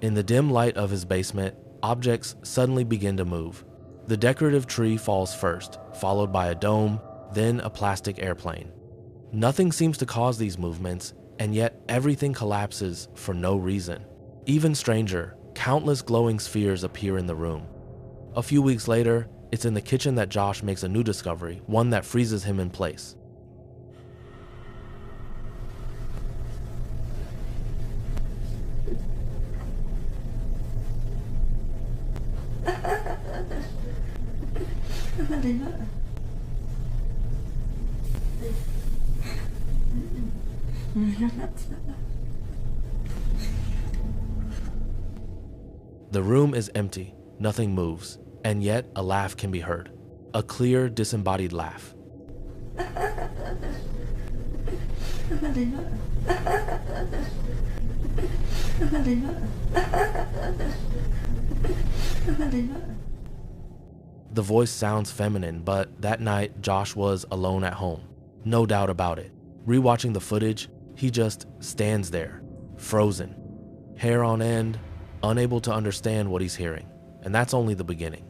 In the dim light of his basement, objects suddenly begin to move. The decorative tree falls first, followed by a dome, then a plastic airplane. Nothing seems to cause these movements, and yet everything collapses for no reason. Even stranger, countless glowing spheres appear in the room. A few weeks later, it's in the kitchen that Josh makes a new discovery, one that freezes him in place. The room is empty, nothing moves, and yet a laugh can be heard. A clear, disembodied laugh. The voice sounds feminine, but that night Josh was alone at home. No doubt about it. Rewatching the footage, he just stands there, frozen, hair on end, unable to understand what he's hearing. And that's only the beginning.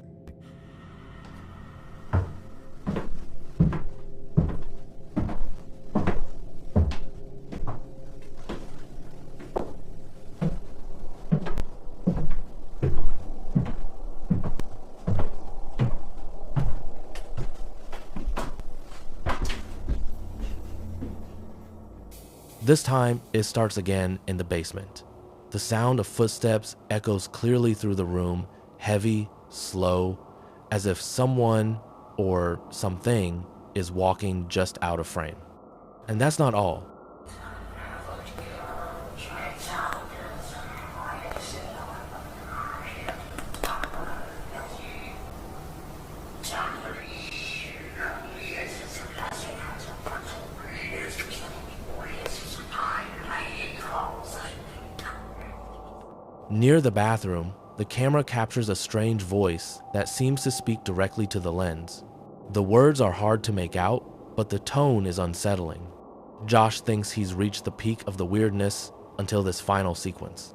This time, it starts again in the basement. The sound of footsteps echoes clearly through the room, heavy, slow, as if someone or something is walking just out of frame. And that's not all. Near the bathroom, the camera captures a strange voice that seems to speak directly to the lens. The words are hard to make out, but the tone is unsettling. Josh thinks he's reached the peak of the weirdness until this final sequence.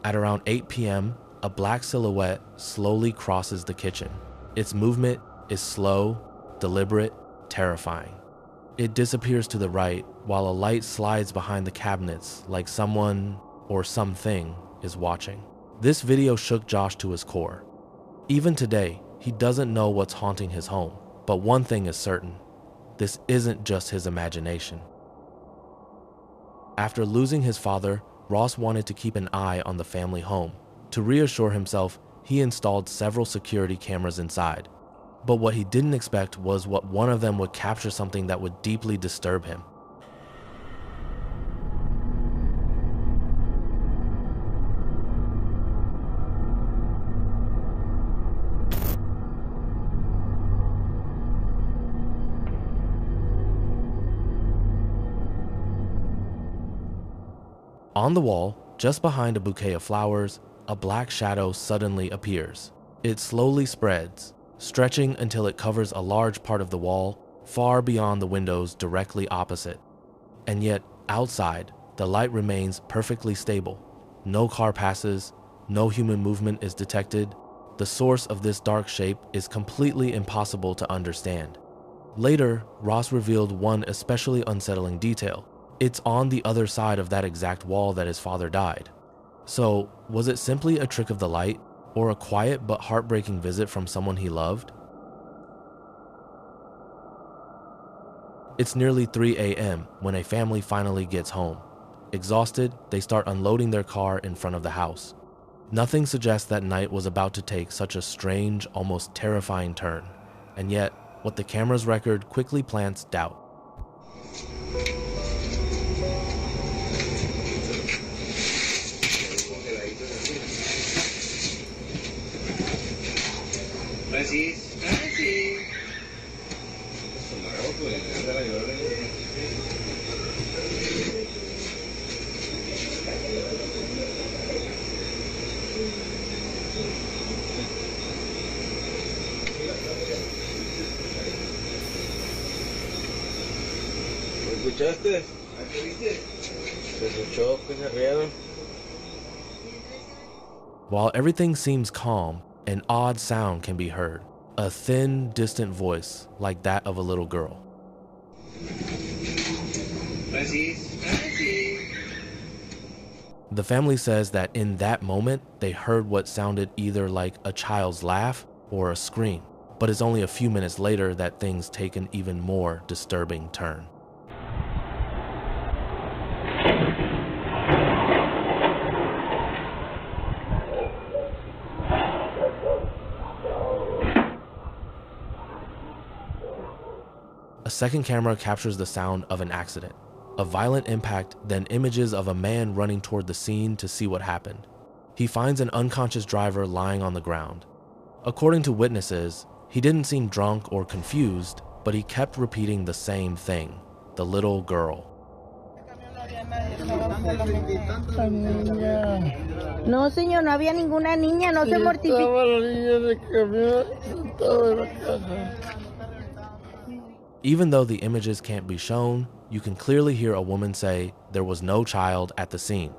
At around 8 p.m., a black silhouette slowly crosses the kitchen. Its movement is slow, deliberate, terrifying. It disappears to the right while a light slides behind the cabinets like someone or something is watching. This video shook Josh to his core. Even today, he doesn't know what's haunting his home, but one thing is certain: this isn't just his imagination. After losing his father, Ross wanted to keep an eye on the family home. To reassure himself, he installed several security cameras inside. But what he didn't expect was what one of them would capture something that would deeply disturb him. On the wall, just behind a bouquet of flowers, a black shadow suddenly appears. It slowly spreads, stretching until it covers a large part of the wall, far beyond the windows directly opposite. And yet, outside, the light remains perfectly stable. No car passes, no human movement is detected. The source of this dark shape is completely impossible to understand. Later, Ross revealed one especially unsettling detail. It's on the other side of that exact wall that his father died. So, was it simply a trick of the light, or a quiet but heartbreaking visit from someone he loved? It's nearly 3 a.m. when a family finally gets home. Exhausted, they start unloading their car in front of the house. Nothing suggests that night was about to take such a strange, almost terrifying turn, and yet, what the camera's record quickly plants doubt. ¿Escuchaste? ¿Qué viste? Se escuchó que se rieron. While everything seems calm, an odd sound can be heard. A thin, distant voice, like that of a little girl. The family says that in that moment, they heard what sounded either like a child's laugh or a scream, but it's only a few minutes later that things take an even more disturbing turn. A second camera captures the sound of an accident. A violent impact, then images of a man running toward the scene to see what happened. He finds an unconscious driver lying on the ground. According to witnesses, he didn't seem drunk or confused, but he kept repeating the same thing, the little girl. No, señor, no había ninguna niña, no se mortifique. Even though the images can't be shown, you can clearly hear a woman say there was no child at the scene.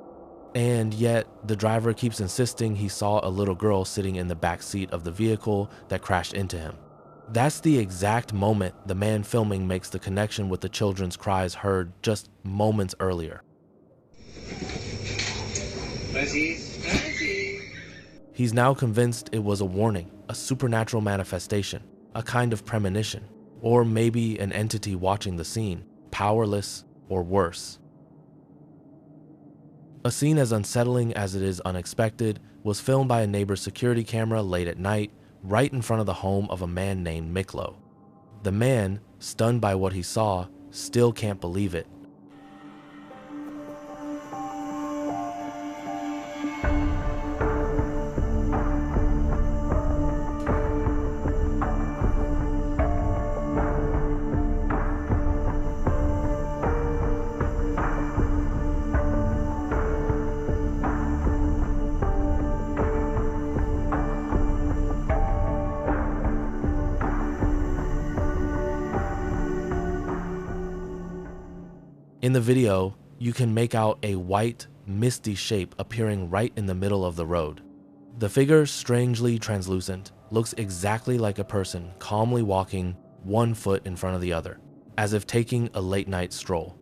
And yet, the driver keeps insisting he saw a little girl sitting in the back seat of the vehicle that crashed into him. That's the exact moment the man filming makes the connection with the children's cries heard just moments earlier. He's now convinced it was a warning, a supernatural manifestation, a kind of premonition, or maybe an entity watching the scene, powerless or worse. A scene as unsettling as it is unexpected was filmed by a neighbor's security camera late at night, right in front of the home of a man named Miklo. The man, stunned by what he saw, still can't believe it. In the video, you can make out a white, misty shape appearing right in the middle of the road. The figure, strangely translucent, looks exactly like a person calmly walking one foot in front of the other, as if taking a late-night stroll.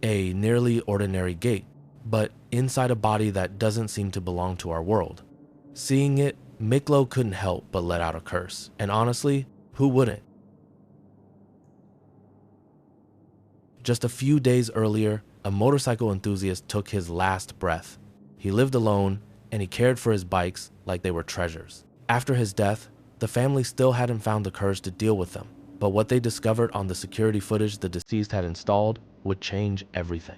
A nearly ordinary gait, but inside a body that doesn't seem to belong to our world. Seeing it, Miklo couldn't help but let out a curse, and honestly, who wouldn't? Just a few days earlier, a motorcycle enthusiast took his last breath. He lived alone, and he cared for his bikes like they were treasures. After his death, the family still hadn't found the courage to deal with them, but what they discovered on the security footage the deceased had installed would change everything.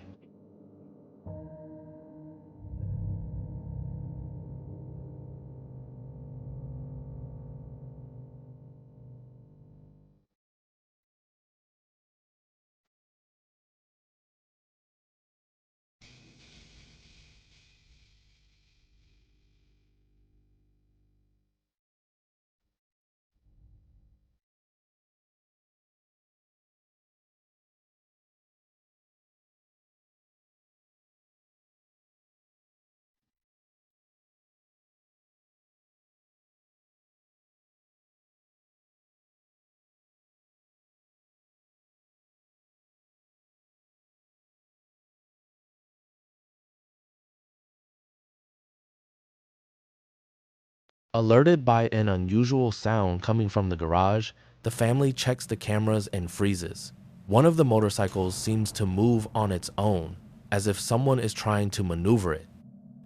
Alerted by an unusual sound coming from the garage, the family checks the cameras and freezes. One of the motorcycles seems to move on its own, as if someone is trying to maneuver it.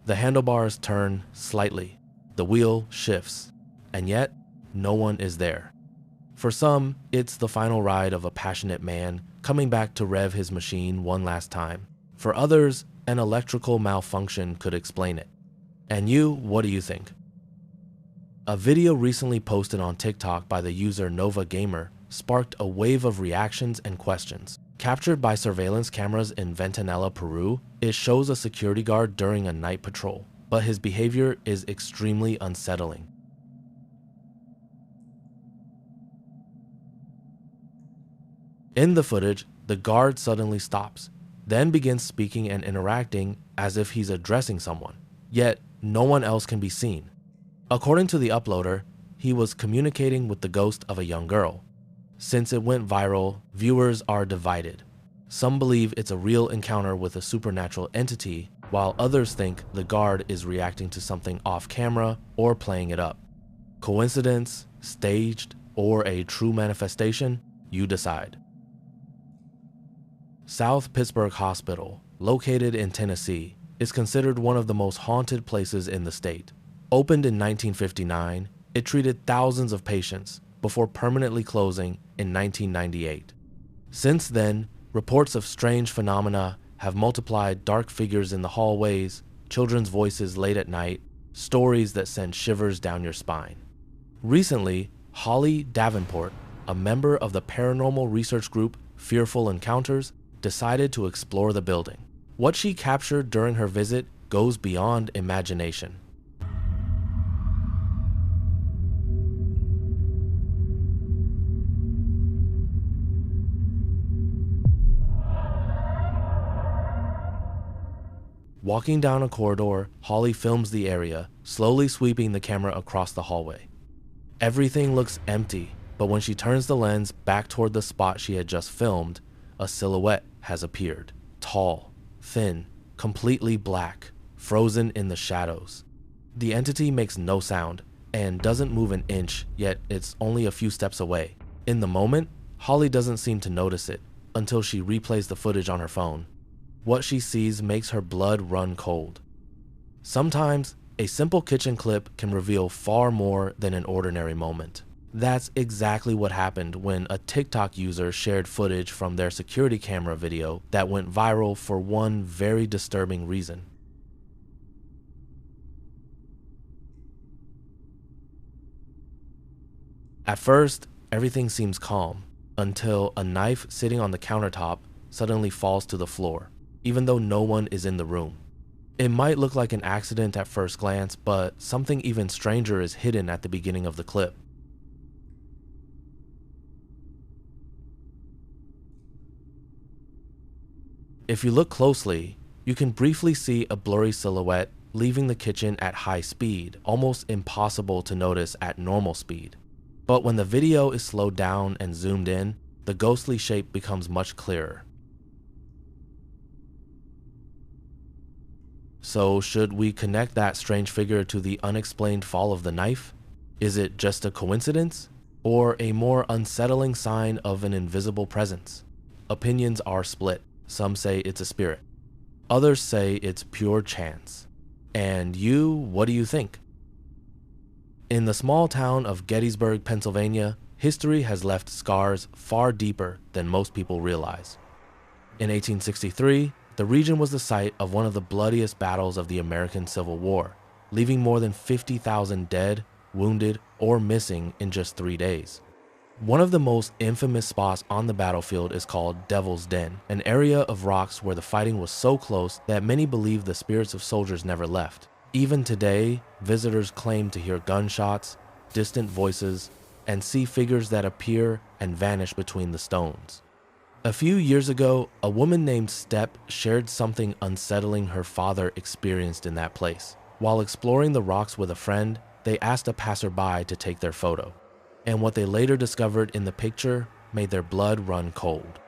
The handlebars turn slightly, the wheel shifts, and yet no one is there. For some, it's the final ride of a passionate man coming back to rev his machine one last time. For others, an electrical malfunction could explain it. And you, what do you think? A video recently posted on TikTok by the user Nova Gamer sparked a wave of reactions and questions. Captured by surveillance cameras in Ventanilla, Peru, it shows a security guard during a night patrol, but his behavior is extremely unsettling. In the footage, the guard suddenly stops, then begins speaking and interacting as if he's addressing someone, yet no one else can be seen. According to the uploader, he was communicating with the ghost of a young girl. Since it went viral, viewers are divided. Some believe it's a real encounter with a supernatural entity, while others think the guard is reacting to something off camera or playing it up. Coincidence, staged, or a true manifestation? You decide. South Pittsburgh Hospital, located in Tennessee, is considered one of the most haunted places in the state. Opened in 1959, it treated thousands of patients before permanently closing in 1998. Since then, reports of strange phenomena have multiplied: dark figures in the hallways, children's voices late at night, stories that send shivers down your spine. Recently, Holly Davenport, a member of the paranormal research group Fearful Encounters, decided to explore the building. What she captured during her visit goes beyond imagination. Walking down a corridor, Holly films the area, slowly sweeping the camera across the hallway. Everything looks empty, but when she turns the lens back toward the spot she had just filmed, a silhouette has appeared. Tall, thin, completely black, frozen in the shadows. The entity makes no sound and doesn't move an inch, yet it's only a few steps away. In the moment, Holly doesn't seem to notice it until she replays the footage on her phone. What she sees makes her blood run cold. Sometimes, a simple kitchen clip can reveal far more than an ordinary moment. That's exactly what happened when a TikTok user shared footage from their security camera video that went viral for one very disturbing reason. At first, everything seems calm, until a knife sitting on the countertop suddenly falls to the floor, even though no one is in the room. It might look like an accident at first glance, but something even stranger is hidden at the beginning of the clip. If you look closely, you can briefly see a blurry silhouette leaving the kitchen at high speed, almost impossible to notice at normal speed. But when the video is slowed down and zoomed in, the ghostly shape becomes much clearer. So should we connect that strange figure to the unexplained fall of the knife? Is it just a coincidence, or a more unsettling sign of an invisible presence? Opinions are split. Some say it's a spirit. Others say it's pure chance. And you, what do you think? In the small town of Gettysburg, Pennsylvania, history has left scars far deeper than most people realize. In 1863, the region was the site of one of the bloodiest battles of the American Civil War, leaving more than 50,000 dead, wounded, or missing in just 3 days. One of the most infamous spots on the battlefield is called Devil's Den, an area of rocks where the fighting was so close that many believe the spirits of soldiers never left. Even today, visitors claim to hear gunshots, distant voices, and see figures that appear and vanish between the stones. A few years ago, a woman named Step shared something unsettling her father experienced in that place. While exploring the rocks with a friend, they asked a passerby to take their photo, and what they later discovered in the picture made their blood run cold.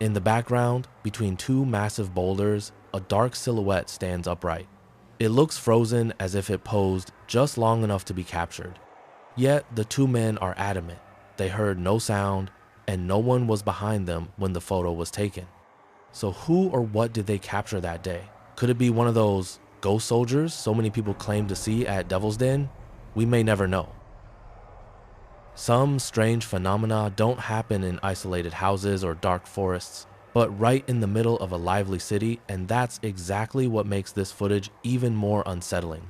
In the background, between two massive boulders, a dark silhouette stands upright. It looks frozen, as if it posed just long enough to be captured. Yet the two men are adamant. They heard no sound, and no one was behind them when the photo was taken. So who or what did they capture that day? Could it be one of those ghost soldiers so many people claim to see at Devil's Den? We may never know. Some strange phenomena don't happen in isolated houses or dark forests, but right in the middle of a lively city, and that's exactly what makes this footage even more unsettling.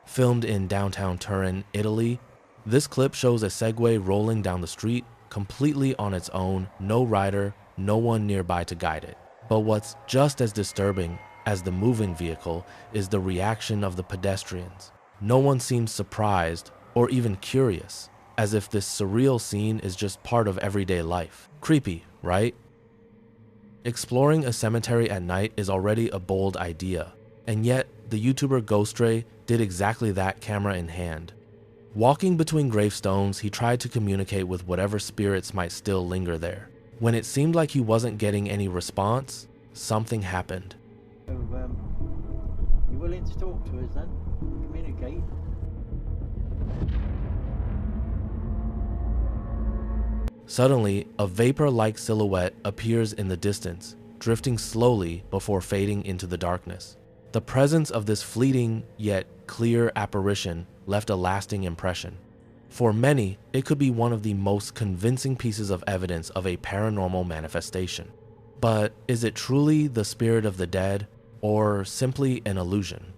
Filmed in downtown Turin, Italy, this clip shows a Segway rolling down the street completely on its own, no rider, no one nearby to guide it. But what's just as disturbing as the moving vehicle is the reaction of the pedestrians. No one seems surprised or even curious, as if this surreal scene is just part of everyday life. Creepy, right? Exploring a cemetery at night is already a bold idea, and yet the YouTuber Ghostray did exactly that, camera in hand. Walking between gravestones, he tried to communicate with whatever spirits might still linger there. When it seemed like he wasn't getting any response, something happened. So, you willing to talk to us then? Communicate? Suddenly, a vapor-like silhouette appears in the distance, drifting slowly before fading into the darkness. The presence of this fleeting yet clear apparition left a lasting impression. For many, it could be one of the most convincing pieces of evidence of a paranormal manifestation. But is it truly the spirit of the dead, or simply an illusion?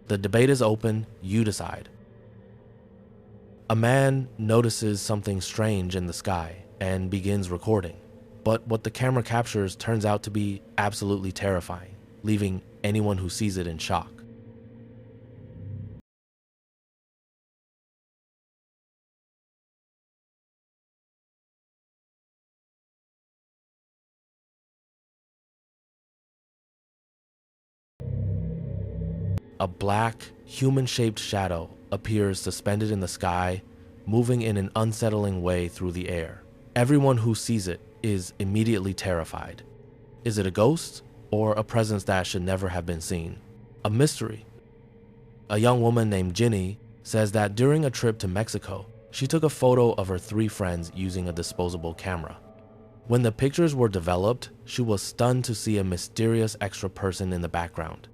The debate is open, you decide. A man notices something strange in the sky and begins recording, but what the camera captures turns out to be absolutely terrifying, leaving anyone who sees it in shock. A black, human-shaped shadow appears suspended in the sky, moving in an unsettling way through the air. Everyone who sees it is immediately terrified. Is it a ghost, or a presence that should never have been seen? A mystery. A young woman named Ginny says that during a trip to Mexico, she took a photo of her 3 friends using a disposable camera. When the pictures were developed, she was stunned to see a mysterious extra person in the background.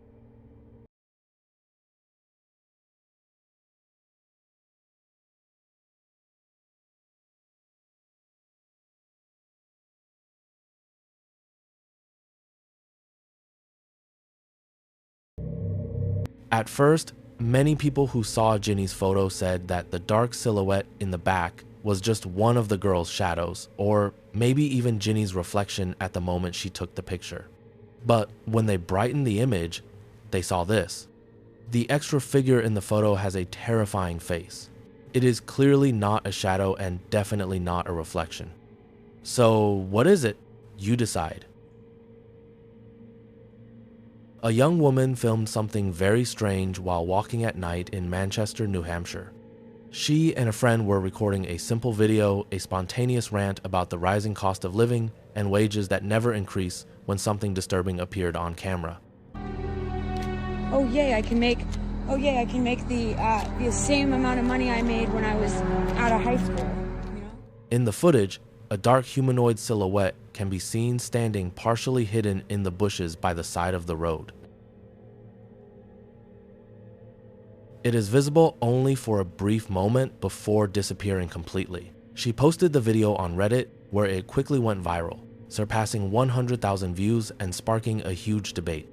At first, many people who saw Ginny's photo said that the dark silhouette in the back was just one of the girl's shadows, or maybe even Ginny's reflection at the moment she took the picture. But when they brightened the image, they saw this. The extra figure in the photo has a terrifying face. It is clearly not a shadow and definitely not a reflection. So what is it? You decide. A young woman filmed something very strange while walking at night in Manchester, New Hampshire. She and a friend were recording a simple video, a spontaneous rant about the rising cost of living and wages that never increase, when something disturbing appeared on camera. Oh yay, I can make the same amount of money I made when I was out of high school. You know? In the footage, a dark humanoid silhouette can be seen standing partially hidden in the bushes by the side of the road. It is visible only for a brief moment before disappearing completely. She posted the video on Reddit, where it quickly went viral, surpassing 100,000 views and sparking a huge debate.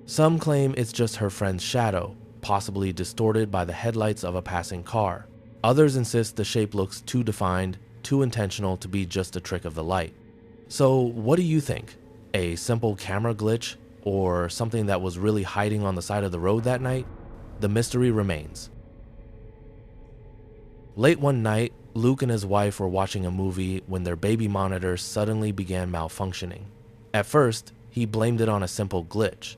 Some claim it's just her friend's shadow, possibly distorted by the headlights of a passing car. Others insist the shape looks too defined, too intentional to be just a trick of the light. So what do you think? A simple camera glitch, or something that was really hiding on the side of the road that night? The mystery remains. Late one night, Luke and his wife were watching a movie when their baby monitor suddenly began malfunctioning. At first, he blamed it on a simple glitch.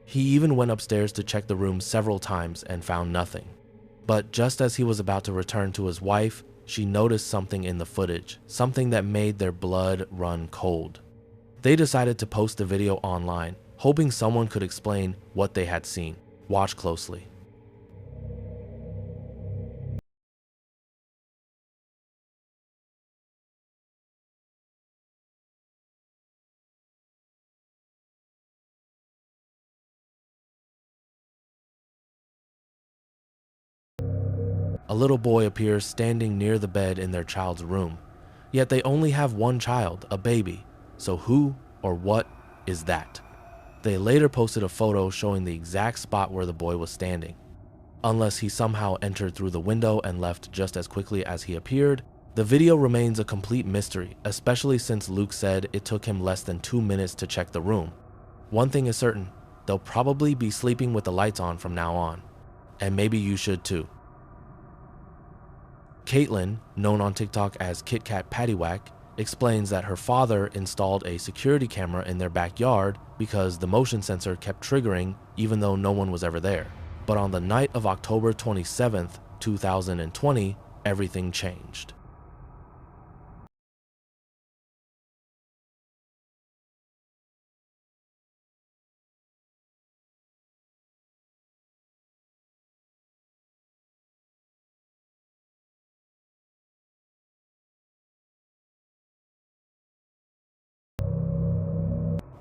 He even went upstairs to check the room several times and found nothing. But just as he was about to return to his wife, she noticed something in the footage, something that made their blood run cold. They decided to post the video online, hoping someone could explain what they had seen. Watch closely. A little boy appears standing near the bed in their child's room. Yet they only have one child, a baby. So who or what is that? They later posted a photo showing the exact spot where the boy was standing. Unless he somehow entered through the window and left just as quickly as he appeared, The video remains a complete mystery, especially since Luke said it took him less than 2 minutes to check the room. One thing is certain, they'll probably be sleeping with the lights on from now on. And maybe you should too. Caitlin, known on TikTok as KitKat Paddywhack, explains that her father installed a security camera in their backyard because the motion sensor kept triggering even though no one was ever there. But on the night of October 27th, 2020, everything changed.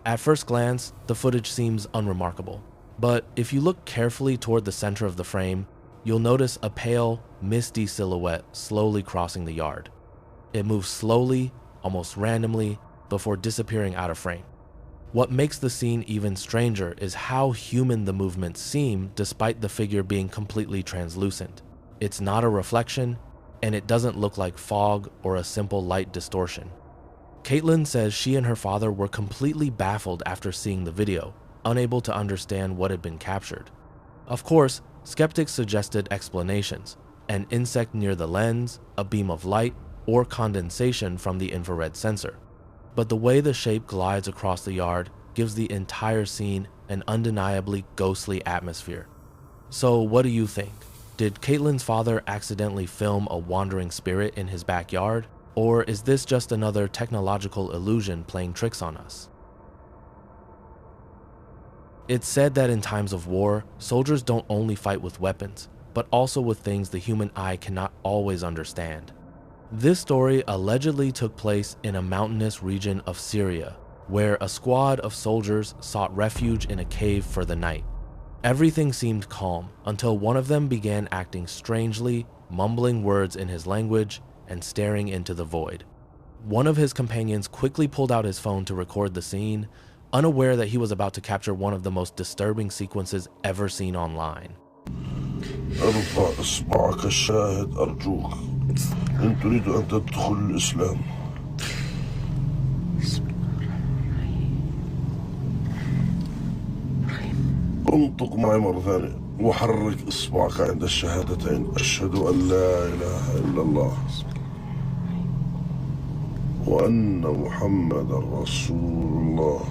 At first glance, the footage seems unremarkable, but if you look carefully toward the center of the frame, you'll notice a pale, misty silhouette slowly crossing the yard. It moves slowly, almost randomly, before disappearing out of frame. What makes the scene even stranger is how human the movements seem despite the figure being completely translucent. It's not a reflection, and it doesn't look like fog or a simple light distortion. Caitlin says she and her father were completely baffled after seeing the video, unable to understand what had been captured. Of course, skeptics suggested explanations: an insect near the lens, a beam of light, or condensation from the infrared sensor. But the way the shape glides across the yard gives the entire scene an undeniably ghostly atmosphere. So what do you think? Did Caitlin's father accidentally film a wandering spirit in his backyard? Or is this just another technological illusion playing tricks on us? It's said that in times of war, soldiers don't only fight with weapons, but also with things the human eye cannot always understand. This story allegedly took place in a mountainous region of Syria, where a squad of soldiers sought refuge in a cave for the night. Everything seemed calm until one of them began acting strangely, mumbling words in his language and staring into the void. One of his companions quickly pulled out his phone to record the scene, unaware that he was about to capture one of the most disturbing sequences ever seen online. ارفع إصبعك الشاهد أرجوك إن تريد أن تدخل الإسلام. انطق معي مرة ثانية وحرك إصبعك عند الشهادتين أشهد أن لا إله إلا الله وأن محمد رسول الله.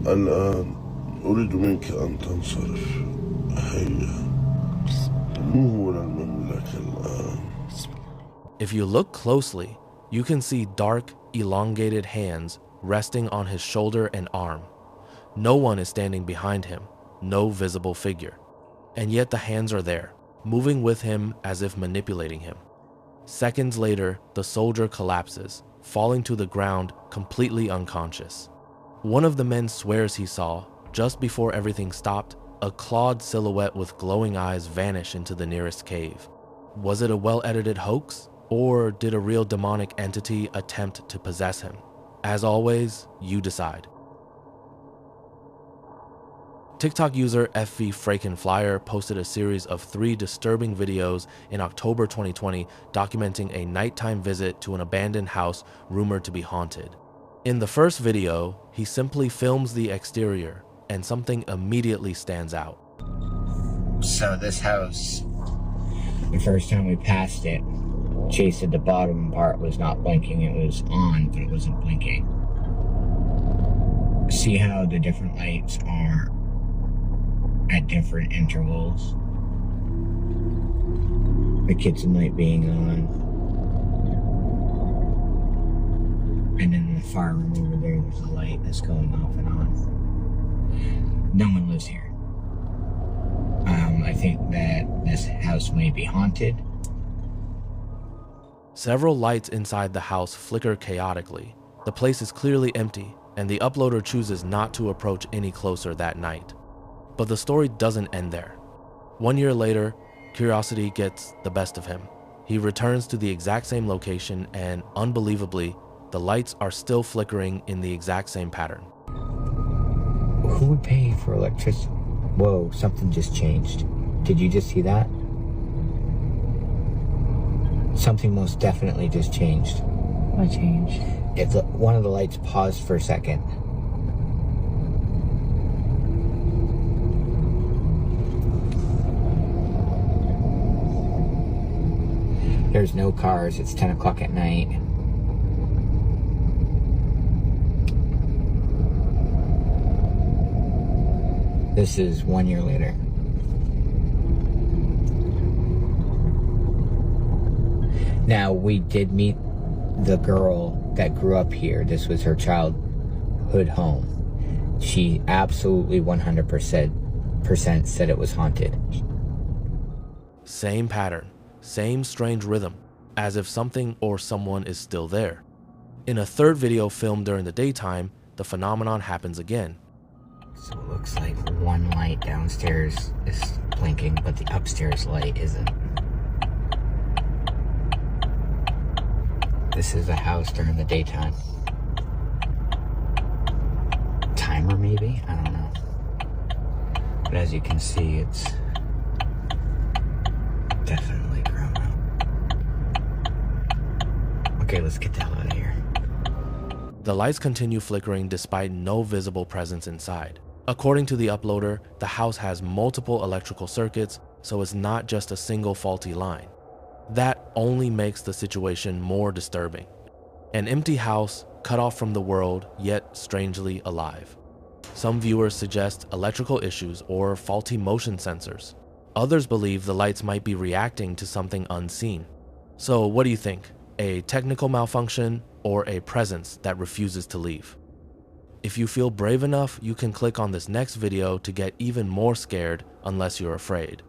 الآن أريد منك أن تنصرف. هيا نهول المملكة الآن. If you look closely, you can see dark, elongated hands resting on his shoulder and arm. No one is standing behind him, no visible figure. And yet the hands are there, moving with him as if manipulating him. Seconds later, the soldier collapses, falling to the ground completely unconscious. One of the men swears he saw, just before everything stopped, a clawed silhouette with glowing eyes vanish into the nearest cave. Was it a well-edited hoax, or did a real demonic entity attempt to possess him? As always, you decide. TikTok user FV Frakenflyer posted a series of 3 disturbing videos in October 2020 documenting a nighttime visit to an abandoned house rumored to be haunted. In the first video, he simply films the exterior and something immediately stands out. So this house, the first time we passed it, Chase said the bottom part was not blinking, it was on, but it wasn't blinking. See how the different lights are at different intervals? The kitchen light being on. And then in the fire room over there, there's a light that's going off and on. No one lives here. I think that this house may be haunted. Several lights inside the house flicker chaotically. The place is clearly empty, and the uploader chooses not to approach any closer that night. But the story doesn't end there. 1 year later, curiosity gets the best of him. He returns to the exact same location and, unbelievably, the lights are still flickering in the exact same pattern. Who would pay for electricity? Whoa, something just changed. Did you just see that? Something most definitely just changed. What changed? It's one of the lights paused for a second. There's no cars. It's 10 o'clock at night. This is 1 year later. Now, we did meet the girl that grew up here. This was her childhood home. She absolutely 100% said it was haunted. Same pattern, same strange rhythm, as if something or someone is still there. In a third video filmed during the daytime, the phenomenon happens again. So it looks like one light downstairs is blinking, but the upstairs light isn't. This is a house during the daytime. Timer maybe? I don't know. But as you can see, it's definitely grown up. Okay, let's get the hell out of here. The lights continue flickering despite no visible presence inside. According to the uploader, the house has multiple electrical circuits, so it's not just a single faulty line. That only makes the situation more disturbing. An empty house, cut off from the world, yet strangely alive. Some viewers suggest electrical issues or faulty motion sensors. Others believe the lights might be reacting to something unseen. So what do you think? A technical malfunction or a presence that refuses to leave? If you feel brave enough, you can click on this next video to get even more scared unless you're afraid.